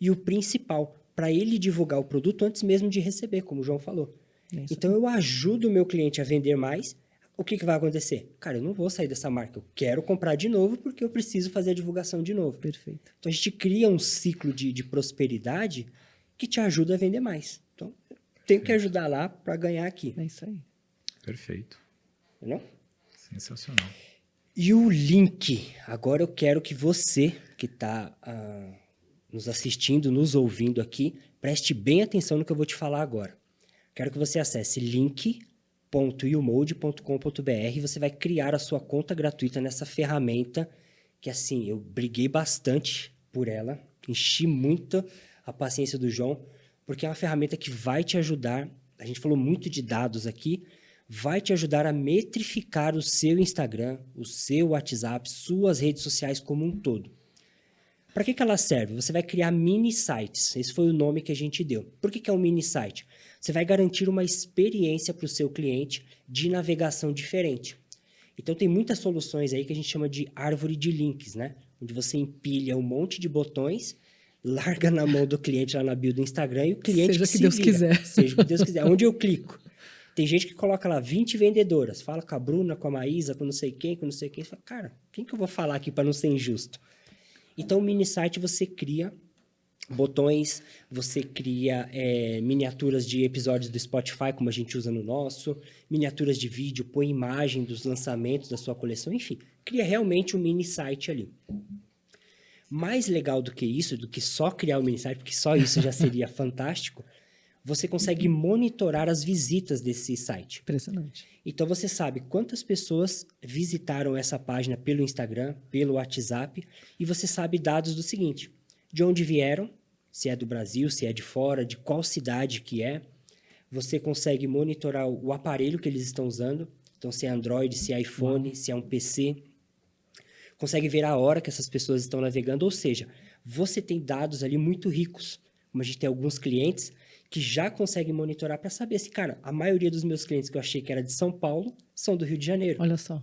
E o principal, para ele divulgar o produto antes mesmo de receber, como o João falou. Então, eu ajudo o meu cliente a vender mais. O que vai acontecer? Cara, eu não vou sair dessa marca. Eu quero comprar de novo porque eu preciso fazer a divulgação de novo. Perfeito. Então, a gente cria um ciclo de prosperidade que te ajuda a vender mais. Então, eu tenho que ajudar lá para ganhar aqui. É isso aí. Perfeito. Entendeu? Sensacional. E o link? Agora eu quero que você, que está nos assistindo, nos ouvindo aqui, preste bem atenção no que eu vou te falar agora. Quero que você acesse link.umode.com.br e você vai criar a sua conta gratuita nessa ferramenta que, assim, eu briguei bastante por ela, enchi muito a paciência do João, porque é uma ferramenta que vai te ajudar, a gente falou muito de dados aqui, vai te ajudar a metrificar o seu Instagram, o seu WhatsApp, suas redes sociais como um todo. Para que ela serve? Você vai criar mini sites. Esse foi o nome que a gente deu. Por que é um mini site? Você vai garantir uma experiência para o seu cliente de navegação diferente. Então, tem muitas soluções aí que a gente chama de árvore de links, né? Onde você empilha um monte de botões, larga na mão do cliente lá na bio do Instagram e o cliente Seja que Deus quiser. Seja o que Deus quiser. Onde eu clico? Tem gente que coloca lá 20 vendedoras. Fala com a Bruna, com a Maísa, com não sei quem, com não sei quem. Você fala, cara, quem que eu vou falar aqui para não ser injusto? Então, o mini site você cria botões, você cria miniaturas de episódios do Spotify, como a gente usa no nosso, miniaturas de vídeo, põe imagem dos lançamentos da sua coleção, enfim, cria realmente um mini site ali. Mais legal do que isso, do que só criar um mini site, porque só isso já seria fantástico, você consegue monitorar as visitas desse site. Impressionante. Então, você sabe quantas pessoas visitaram essa página pelo Instagram, pelo WhatsApp, e você sabe dados do seguinte, de onde vieram, se é do Brasil, se é de fora, de qual cidade que é. Você consegue monitorar o aparelho que eles estão usando, então se é Android, se é iPhone, se é um PC. Consegue ver a hora que essas pessoas estão navegando, ou seja, você tem dados ali muito ricos. Como a gente tem alguns clientes que já conseguem monitorar para saber se, cara, a maioria dos meus clientes que eu achei que era de São Paulo são do Rio de Janeiro. Olha só.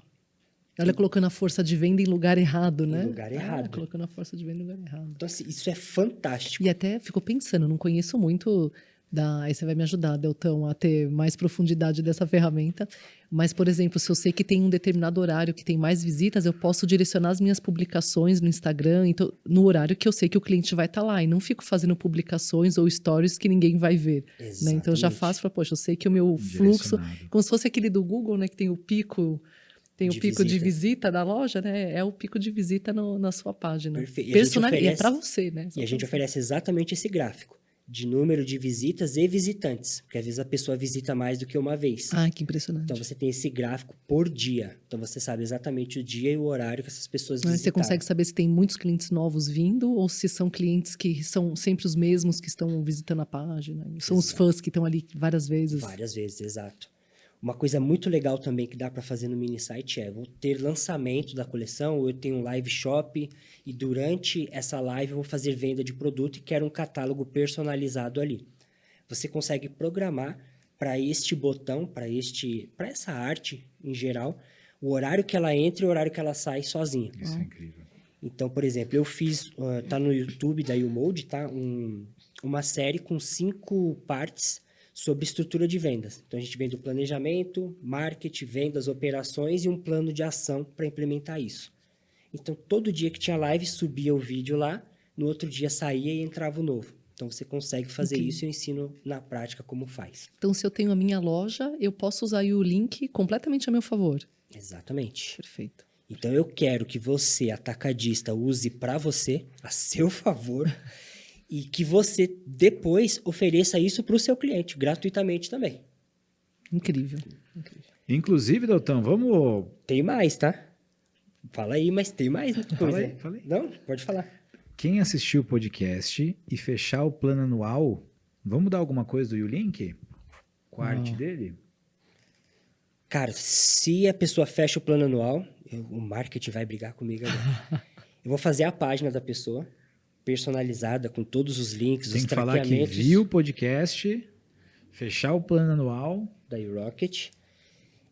Olha, colocando a força de venda em lugar errado, né? Em lugar errado. Colocando a força de venda em lugar errado. Então, assim, isso é fantástico. E até fico pensando, não conheço muito aí você vai me ajudar, Deltão, a ter mais profundidade dessa ferramenta. Mas, por exemplo, se eu sei que tem um determinado horário que tem mais visitas, eu posso direcionar as minhas publicações no Instagram então, no horário que eu sei que o cliente vai estar lá. E não fico fazendo publicações ou stories que ninguém vai ver. Né? Então, eu já faço, poxa, eu sei que o meu fluxo... Como se fosse aquele do Google, né? Que tem o pico... Tem o pico de visita da loja, né? É o pico de visita na sua página. Perfeito. Personalizado. É para você, né? E a gente oferece exatamente esse gráfico de número de visitas e visitantes. Porque às vezes a pessoa visita mais do que uma vez. Ah, que impressionante. Então você tem esse gráfico por dia. Então você sabe exatamente o dia e o horário que essas pessoas visitaram. Você consegue saber se tem muitos clientes novos vindo ou se são clientes que são sempre os mesmos que estão visitando a página. São os fãs que estão ali várias vezes. Várias vezes, exato. Uma coisa muito legal também que dá para fazer no mini site vou ter lançamento da coleção, ou eu tenho um live shop e durante essa live eu vou fazer venda de produto e quero um catálogo personalizado ali. Você consegue programar para este botão, para essa arte em geral, o horário que ela entra e o horário que ela sai sozinha. Isso é incrível. Então, por exemplo, eu fiz, tá no YouTube da YouMode, tá? Uma série com 5 partes sobre estrutura de vendas. Então, a gente vem do planejamento, marketing, vendas, operações e um plano de ação para implementar isso. Então, todo dia que tinha live, subia o vídeo lá, no outro dia saía e entrava o novo. Então, você consegue fazer isso e eu ensino na prática como faz. Então, se eu tenho a minha loja, eu posso usar aí o link completamente a meu favor. Exatamente. Perfeito. Então, eu quero que você, atacadista, use para você, a seu favor, e que você depois ofereça isso para o seu cliente, gratuitamente também. Incrível. Inclusive, Deltão, vamos... Tem mais, tá? Fala aí, mas tem mais coisa. Fala aí. Não? Pode falar. Quem assistiu o podcast e fechar o plano anual, vamos dar alguma coisa do YouLink? Com a arte dele? Cara, se a pessoa fecha o plano anual, o marketing vai brigar comigo agora. Eu vou fazer a página da pessoa, personalizada, com todos os links, Tem os que falar que traqueamentos viu o podcast, fechar o plano anual. da Rocket,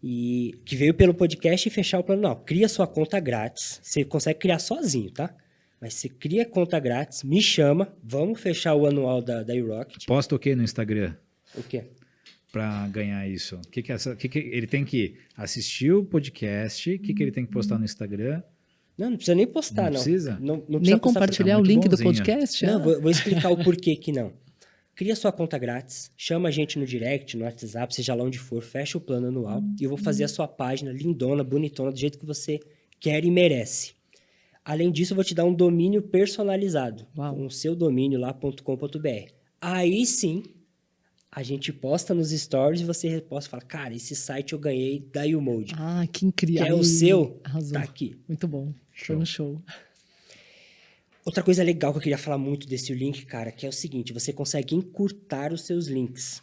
e que veio pelo podcast e fechar o plano anual. Cria sua conta grátis. Você consegue criar sozinho, tá? Mas você cria conta grátis, me chama, vamos fechar o anual da Rocket. Posta o que no Instagram O quê? para ganhar isso? Ele tem que assistir o podcast, o que ele tem que postar no Instagram? Não precisa nem postar, não. Não precisa? Não precisa Nem postar compartilhar o muito link do bonzinho. podcast? Não, Ah, vou explicar o porquê que não. Cria sua conta grátis, chama a gente no direct, no WhatsApp, seja lá onde for, fecha o plano anual e eu vou fazer a sua página lindona, bonitona, do jeito que você quer e merece. Além disso, eu vou te dar um domínio personalizado, Uau. com o seu domínio lá.com.br. Aí sim, a gente posta nos stories e você reposta e fala, cara, esse site eu ganhei da YouMode. Ah, que incrível. Que é o seu, Arrasou. tá aqui. Muito bom. Foi um show. Outra coisa legal que eu queria falar muito desse link, cara, que é o seguinte, você consegue encurtar os seus links.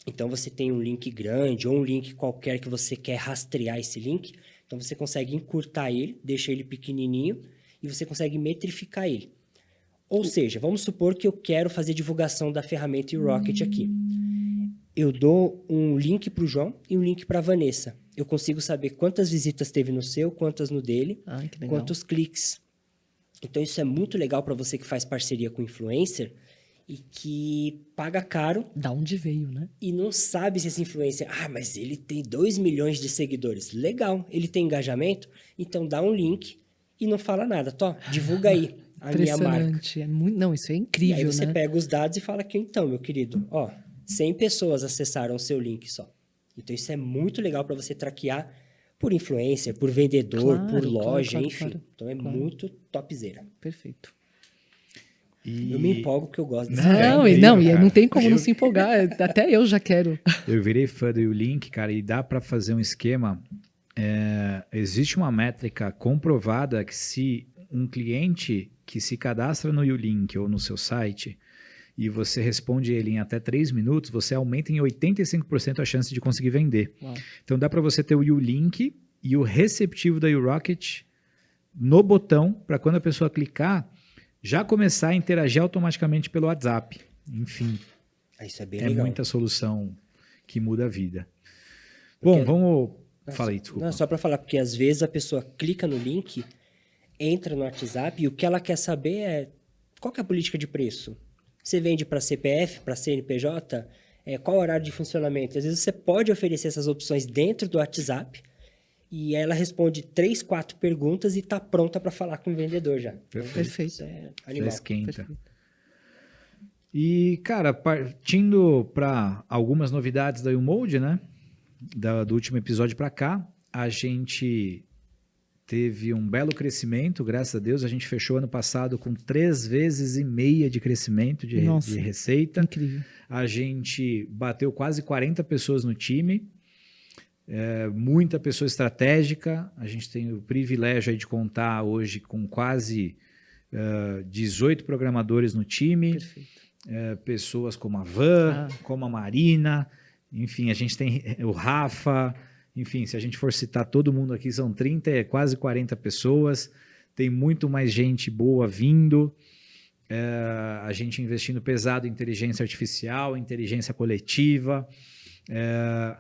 Então, você tem um link grande ou um link qualquer que você quer rastrear esse link, então você consegue encurtar ele, deixa ele pequenininho e você consegue metrificar ele. Ou seja, vamos supor que eu quero fazer divulgação da ferramenta Rocket aqui. Eu dou um link para o João e um link para a Vanessa. Eu consigo saber quantas visitas teve no seu, quantas no dele, Ah, que legal. quantos cliques. Então, isso é muito legal para você que faz parceria com influencer e que paga caro Da onde veio, né? e não sabe se esse influencer... Ah, mas ele tem 2 milhões de seguidores. Legal, ele tem engajamento? Então, dá um link e não fala nada. Tó, divulga aí a minha marca. Impressionante. É muito... Não, isso é E incrível, aí você né? pega os dados e fala que, então, meu querido, ó, 100 pessoas acessaram o seu link só. Então, isso é muito legal para você traquear por influencer, por vendedor, Claro, por claro, loja, claro, enfim. claro. Então, é Claro. muito topzera. Perfeito. E Eu me empolgo porque eu gosto desse Não, cara. Não, incrível, não, e cara. não tem como não se empolgar. Até eu já quero. Eu virei fã do YouLink, cara, e dá para fazer um esquema. Existe uma métrica comprovada que se um cliente que se cadastra no YouLink ou no seu site e você responde ele em até 3 minutos, você aumenta em 85% a chance de conseguir vender. Uau. Então dá para você ter o YouLink e o receptivo da YouRocket no botão para quando a pessoa clicar já começar a interagir automaticamente pelo WhatsApp. Enfim, Ah, isso é bem é legal. muita solução que muda a vida. Porque- Bom, vamos... Fala aí, desculpa. Não, só para falar, porque às vezes a pessoa clica no link, entra no WhatsApp e o que ela quer saber é qual que é a política de preço. Você vende para CPF, para CNPJ? Qual o horário de funcionamento? Às vezes você pode oferecer essas opções dentro do WhatsApp e ela responde 3, 4 perguntas e está pronta para falar com o vendedor já. Perfeito. Isso é Já animal. esquenta. Perfeito. E, cara, partindo para algumas novidades da YouMode, né? Do último episódio para cá, a gente teve um belo crescimento, graças a Deus. A gente fechou ano passado com 3,5 vezes de crescimento de Nossa. receita. Incrível. A gente bateu quase 40 pessoas no time, muita pessoa estratégica. A gente tem o privilégio aí de contar hoje com quase 18 programadores no time, Perfeito. pessoas como a Van, como a Marina, enfim, a gente tem o Rafa, enfim, se a gente for citar todo mundo aqui, são 30, quase 40 pessoas, tem muito mais gente boa vindo. A gente investindo pesado em inteligência artificial, inteligência coletiva.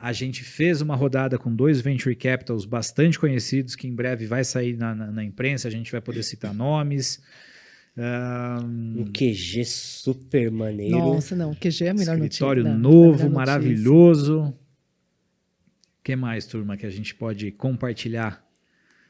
A gente fez uma rodada com 2 venture capitals bastante conhecidos, que em breve vai sair na imprensa, a gente vai poder citar nomes. Um QG super maneiro. Nossa, não. QG é a melhor notícia. Escritório Não, novo, a melhor notícia. maravilhoso. O que mais, turma, que a gente pode compartilhar?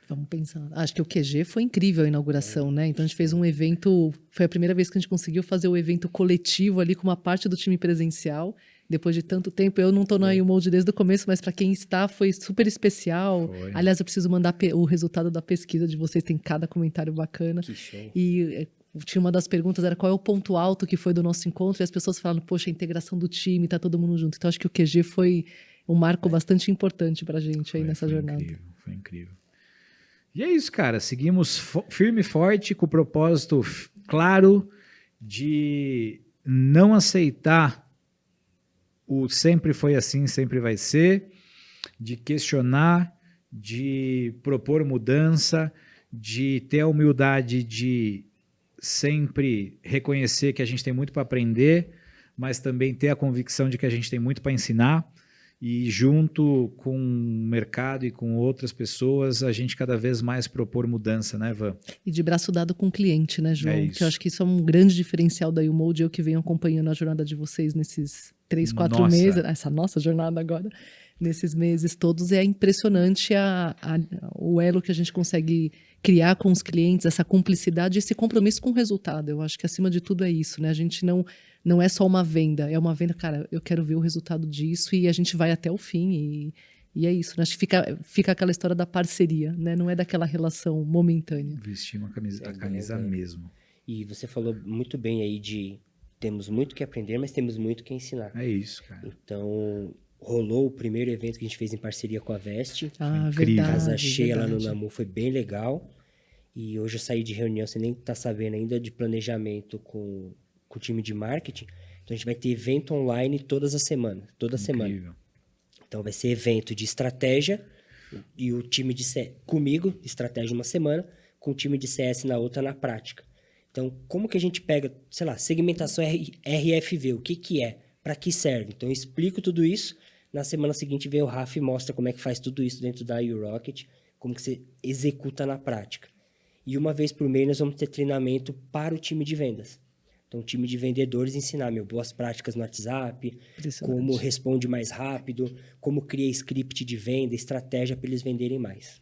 Vamos pensar. Acho que o QG foi incrível a inauguração, né? Então a gente fez um evento. Foi a primeira vez que a gente conseguiu fazer o evento coletivo ali com uma parte do time presencial. Depois de tanto tempo, eu não estou na YouMode desde o começo, mas para quem está foi super especial. Foi. Aliás, eu preciso mandar o resultado da pesquisa de vocês, tem cada comentário bacana. Que show. E tinha uma das perguntas, era qual é o ponto alto que foi do nosso encontro, e as pessoas falaram, poxa, a integração do time, tá todo mundo junto. Então, acho que o QG foi um marco bastante importante pra gente aí nessa jornada. Incrível, foi incrível. E é isso, cara. Seguimos firme e forte, com o propósito claro de não aceitar o sempre foi assim, sempre vai ser, de questionar, de propor mudança, de ter a humildade de sempre reconhecer que a gente tem muito para aprender, mas também ter a convicção de que a gente tem muito para ensinar, e junto com o mercado e com outras pessoas, a gente cada vez mais propor mudança, né, Van? E de braço dado com o cliente, né, João? É Que eu isso. acho que isso é um grande diferencial da YouMold, eu que venho acompanhando a jornada de vocês nesses 3, 4 Nossa. meses, essa nossa jornada agora, nesses meses todos, é impressionante o elo que a gente consegue criar com os clientes, essa cumplicidade e esse compromisso com o resultado. Eu acho que acima de tudo é isso, né? A gente não é só uma venda, é uma venda, cara, eu quero ver o resultado disso e a gente vai até o fim e é isso, né? Acho que fica aquela história da parceria, né? Não é daquela relação momentânea. Vestir uma camisa mesmo. E você falou muito bem aí de temos muito que aprender, mas temos muito que ensinar. É isso, cara. Então, rolou o primeiro evento que a gente fez em parceria com a Veste. Ah, Incrível. verdade. Casa cheia lá no verdade. Namu, foi bem legal. E hoje eu saí de reunião, você nem tá sabendo ainda, de planejamento com o time de marketing. Então a gente vai ter evento online toda semana. Incrível. Então vai ser evento de estratégia e o time de CS, comigo, estratégia uma semana, com o time de CS na outra na prática. Então, como que a gente pega, sei lá, segmentação RFV, o que que é? Para que serve? Então eu explico tudo isso. Na semana seguinte vem o Rafa e mostra como é que faz tudo isso dentro da URocket, como que você executa na prática. E uma vez por mês nós vamos ter treinamento para o time de vendas. Então, o time de vendedores ensinar, boas práticas no WhatsApp, como responde mais rápido, como cria script de venda, estratégia para eles venderem mais.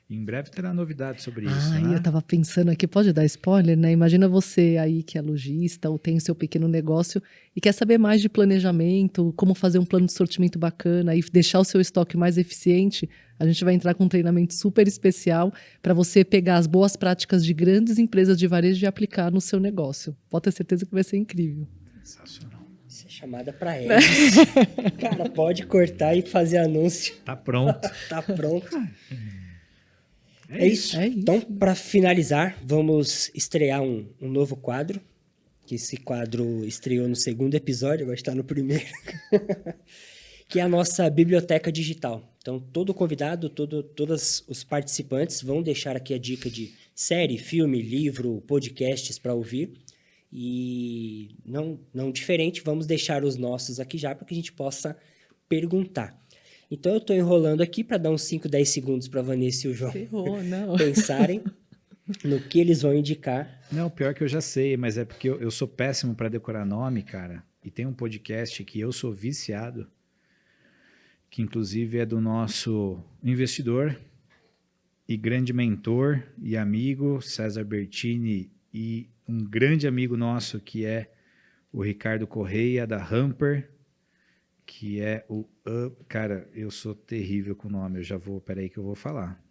Em breve terá novidade sobre isso, né? Eu tava pensando aqui, pode dar spoiler, né? Imagina você aí que é lojista ou tem o seu pequeno negócio e quer saber mais de planejamento, como fazer um plano de sortimento bacana e deixar o seu estoque mais eficiente. A gente vai entrar com um treinamento super especial para você pegar as boas práticas de grandes empresas de varejo e aplicar no seu negócio. Pode ter certeza que vai ser incrível. Sensacional. Isso é chamada para eles. Cara, pode cortar e fazer anúncio. Tá pronto. Tá pronto. É isso. É isso. Então, para finalizar, vamos estrear um novo quadro. Que esse quadro estreou no segundo episódio, agora está no primeiro. Que é a nossa biblioteca digital. Então, todo convidado, todos os participantes vão deixar aqui a dica de série, filme, livro, podcasts para ouvir. E não diferente, vamos deixar os nossos aqui já para que a gente possa perguntar. Então, eu estou enrolando aqui para dar uns 5, 10 segundos para a Vanessa e o João Ferrou, não. pensarem no que eles vão indicar. Não, pior que eu já sei, mas é porque eu sou péssimo para decorar nome, cara. E tem um podcast que eu sou viciado, que inclusive é do nosso investidor e grande mentor e amigo, César Bertini, e um grande amigo nosso que é o Ricardo Correia, da Hamper, que é o... Cara, eu sou terrível com o nome, peraí que eu vou falar.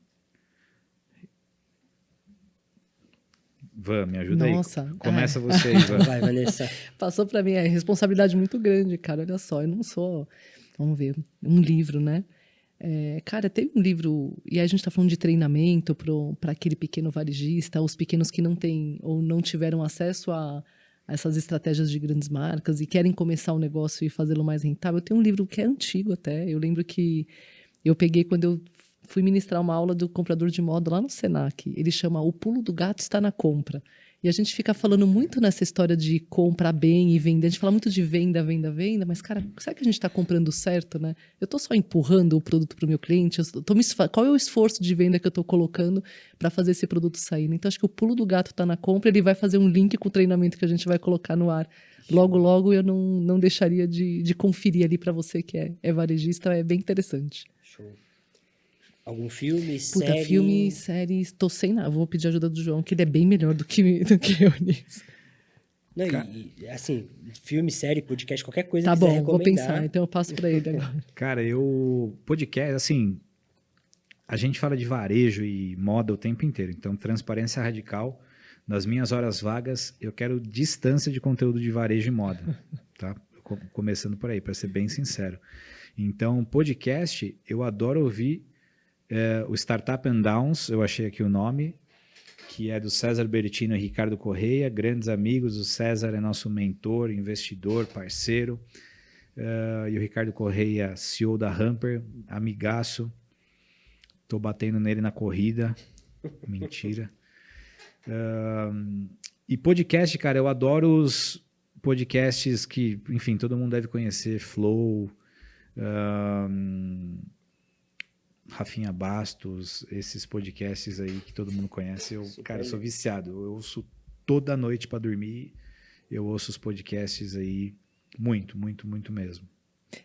Van, me ajuda Nossa, aí. Começa você aí, Van. Vai, Vanessa. Passou para mim, é responsabilidade muito grande, cara. Olha só, eu não sou, vamos ver, um livro, né? Cara, tem um livro, e aí a gente está falando de treinamento para aquele pequeno varejista, os pequenos que não têm ou não tiveram acesso a essas estratégias de grandes marcas e querem começar um negócio e fazê-lo mais rentável. Eu tenho um livro que é antigo até, eu lembro que eu peguei quando eu fui ministrar uma aula do comprador de moda lá no Senac. Ele chama O Pulo do Gato Está na Compra. E a gente fica falando muito nessa história de comprar bem e vender. A gente fala muito de venda, venda, venda, mas, cara, será que a gente está comprando certo, né? Eu estou só empurrando o produto para o meu cliente? Qual é o esforço de venda que eu estou colocando para fazer esse produto sair? Então, acho que o pulo do gato está na compra, ele vai fazer um link com o treinamento que a gente vai colocar no ar. Logo, logo, eu não deixaria de conferir ali para você que é varejista, é bem interessante. Show. Algum filme, Puta, série? filme, série, estou sem nada. Vou pedir ajuda do João, que ele é bem melhor do que eu nisso. Não, assim, filme, série, podcast, qualquer coisa Tá que quiser bom, vou recomendar. pensar. Então eu passo para ele agora. Cara, podcast, assim, a gente fala de varejo e moda o tempo inteiro. Então, Transparência Radical, Nas minhas horas vagas, eu quero distância de conteúdo de varejo e moda, tá? Começando por aí, para ser bem sincero. Então, podcast, eu adoro ouvir o Startup and Downs, eu achei aqui o nome, que é do César Bertino e Ricardo Correia, grandes amigos. O César é nosso mentor, investidor, parceiro. E o Ricardo Correia, CEO da Hamper, amigaço. Tô batendo nele na corrida. Mentira. E podcast, cara, eu adoro os podcasts que, enfim, todo mundo deve conhecer. Flow, Rafinha Bastos, esses podcasts aí que todo mundo conhece. Eu sou viciado. Eu ouço toda noite para dormir. Eu ouço os podcasts aí muito, muito, muito mesmo.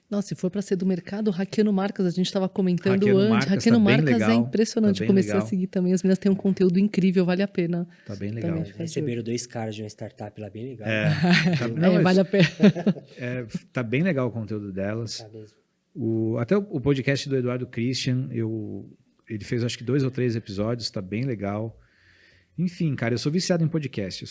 Nossa, se for para ser do mercado, Hackeando Marcas, a gente estava comentando Hackeando antes. Marcas Hackeando tá bem Marcas legal, é impressionante. tá bem Eu comecei legal. a seguir também. As meninas têm um conteúdo incrível, vale a pena. Tá bem legal. Também. Receberam 2 caras de uma startup lá bem legal. Vale a pena. Tá bem legal o conteúdo delas. Tá mesmo. Até o podcast do Eduardo Christian, ele fez acho que 2 ou 3 episódios, tá bem legal. Enfim, cara, eu sou viciado em podcast.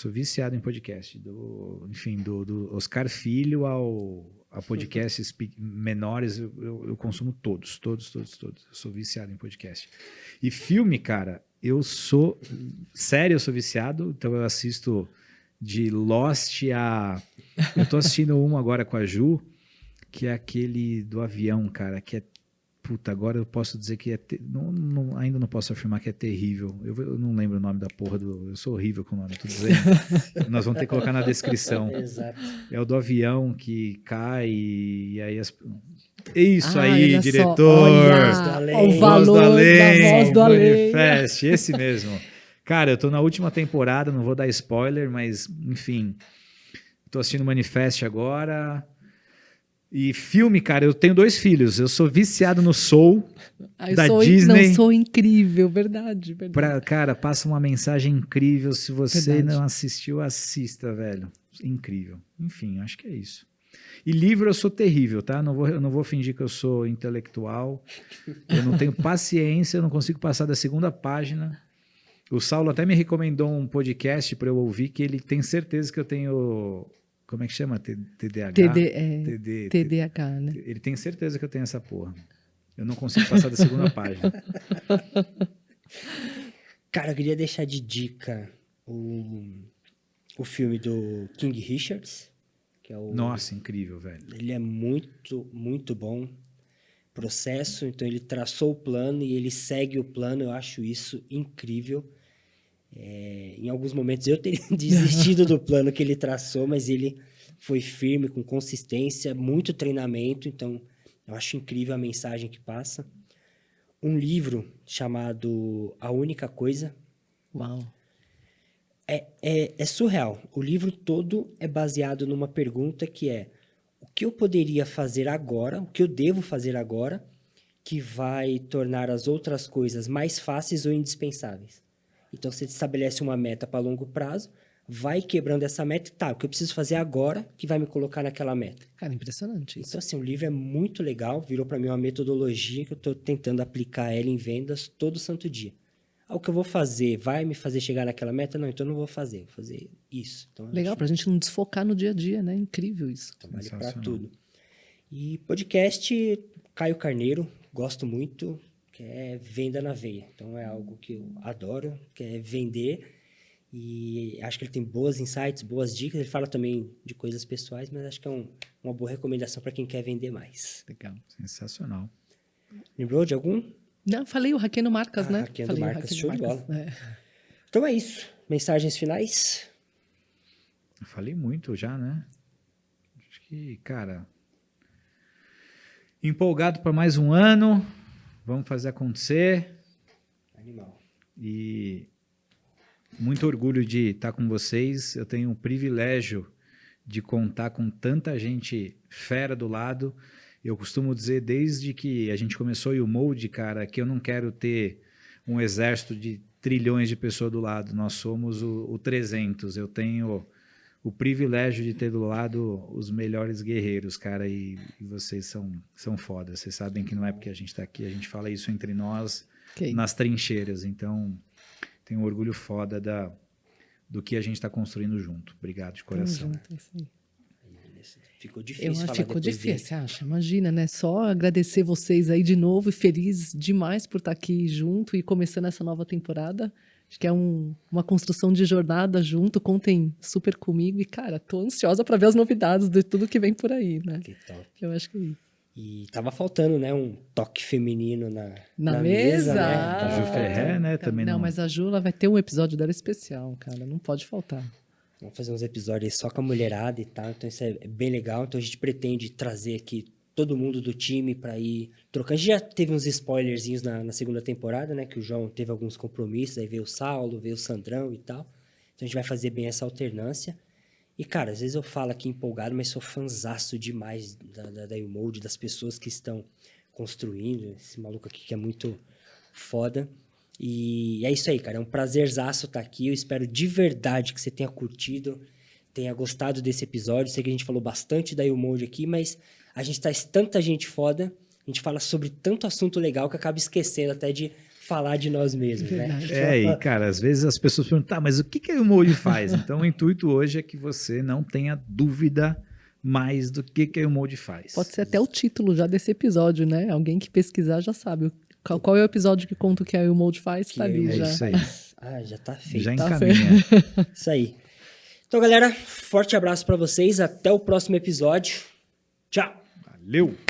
Do Oscar Filho a podcasts menores, eu consumo todos. Eu sou viciado em podcast. E filme, cara, eu sou viciado, então eu assisto de Lost eu tô assistindo um agora com a Ju, que é aquele do avião, cara, que é puta, agora eu posso dizer que ainda não posso afirmar que é terrível. Eu não lembro o nome da porra eu sou horrível com o nome, tô dizendo. Nós vamos ter que colocar na descrição. Exato. É o do avião que cai e aí Isso Ah, aí, olha só, diretor! olha, o valor da voz do além. Manifeste, esse mesmo. Cara, eu tô na última temporada, não vou dar spoiler, mas, enfim, tô assistindo Manifeste agora. E filme, cara, eu tenho 2 filhos. Eu sou viciado no Soul, da Disney. Não, sou incrível, verdade. Cara, passa uma mensagem incrível. Se você Verdade. não assistiu, assista, velho. Incrível. Enfim, acho que é isso. E livro eu sou terrível, tá? Eu não vou fingir que eu sou intelectual. Eu não tenho paciência, eu não consigo passar da 2ª página. O Saulo até me recomendou um podcast para eu ouvir, que ele tem certeza que eu tenho... Como é que chama? TDAH? TDAH, né? Ele tem certeza que eu tenho essa porra. Eu não consigo passar da 2ª página. Cara, eu queria deixar de dica o filme do King Richards, que é o... Nossa, incrível, velho. Ele é muito, muito bom. Processo, então ele traçou o plano e ele segue o plano. Eu acho isso incrível. Em alguns momentos eu teria desistido do plano que ele traçou, mas ele foi firme, com consistência, muito treinamento, então eu acho incrível a mensagem que passa. Um livro chamado A Única Coisa. Uau. É surreal. O livro todo é baseado numa pergunta que é: o que eu poderia fazer agora, o que eu devo fazer agora, que vai tornar as outras coisas mais fáceis ou indispensáveis? Então, você estabelece uma meta para longo prazo, vai quebrando essa meta e tá, o que eu preciso fazer agora que vai me colocar naquela meta? Cara, impressionante isso. Então, assim, o livro é muito legal, virou para mim uma metodologia que eu estou tentando aplicar ela em vendas todo santo dia. O que eu vou fazer vai me fazer chegar naquela meta? Não, então eu não vou fazer isso. Então, Legal, pra gente não desfocar no dia a dia, né? Incrível isso. Então, vale para tudo. E podcast, Caio Carneiro, gosto muito, que é venda na veia. Então, é algo que eu adoro, que é vender. E acho que ele tem boas insights, boas dicas. Ele fala também de coisas pessoais, mas acho que é uma boa recomendação para quem quer vender mais. Legal. Sensacional. Lembrou de algum? Não, falei o Hackeando Marcas, né? Hackeando Falei Marcas, show de bola. É. Então é isso. Mensagens finais? Eu falei muito já, né? Acho que, cara... Empolgado para mais um ano. Vamos fazer acontecer. Animal. E muito orgulho de estar com vocês. Eu tenho o privilégio de contar com tanta gente fera do lado. Eu costumo dizer, desde que a gente começou o Mold, cara, que eu não quero ter um exército de trilhões de pessoas do lado. Nós somos o 300. Eu tenho o privilégio de ter do lado os melhores guerreiros, cara, e vocês são foda. Vocês sabem que não é porque a gente está aqui, a gente fala isso entre nós, nas trincheiras. Então, tenho um orgulho foda do que a gente está construindo junto. Obrigado de Tamo coração. junto, é isso aí. Ficou Eu difícil acho falar que ficou depois difícil, dele. você acha? Imagina, né? Só agradecer vocês aí de novo e feliz demais por estar aqui junto e começando essa nova temporada. Acho que é uma construção de jornada junto. Contem super comigo e, cara, tô ansiosa para ver as novidades de tudo que vem por aí, né? Que top. Eu acho que é isso. E tava faltando, né, um toque feminino Na mesa, né? Ah, Tava Ju faltando. Ferrer, né? Também não, não. mas a Ju ela vai ter um episódio dela especial, cara. Não pode faltar. Vamos fazer uns episódios só com a mulherada e tal, então isso é bem legal. Então a gente pretende trazer aqui todo mundo do time para ir trocando. A gente já teve uns spoilerzinhos na segunda temporada, né? Que o João teve alguns compromissos, aí veio o Saulo, veio o Sandrão e tal. Então a gente vai fazer bem essa alternância. E, cara, às vezes eu falo aqui empolgado, mas sou fanzaço demais da U-Mode, das pessoas que estão construindo. Esse maluco aqui que é muito foda. E é isso aí, cara. É um prazerzaço estar aqui. Eu espero de verdade que você tenha curtido, tenha gostado desse episódio. Sei que a gente falou bastante da U-Mode aqui, mas a gente traz tanta gente foda, a gente fala sobre tanto assunto legal que acaba esquecendo até de falar de nós mesmos, né? Verdade. E cara, às vezes as pessoas perguntam, tá, mas o que a U-Mode faz? Então o intuito hoje é que você não tenha dúvida mais do que a U-Mode faz. Pode ser até o título já desse episódio, né? Alguém que pesquisar já sabe. Qual é o episódio que conta o que a U-Mode faz? Que Tá ali é já. isso aí. Ah, já tá feito. Já Tá encaminha. Isso aí. Então, galera, forte abraço pra vocês. Até o próximo episódio. Tchau! Valeu!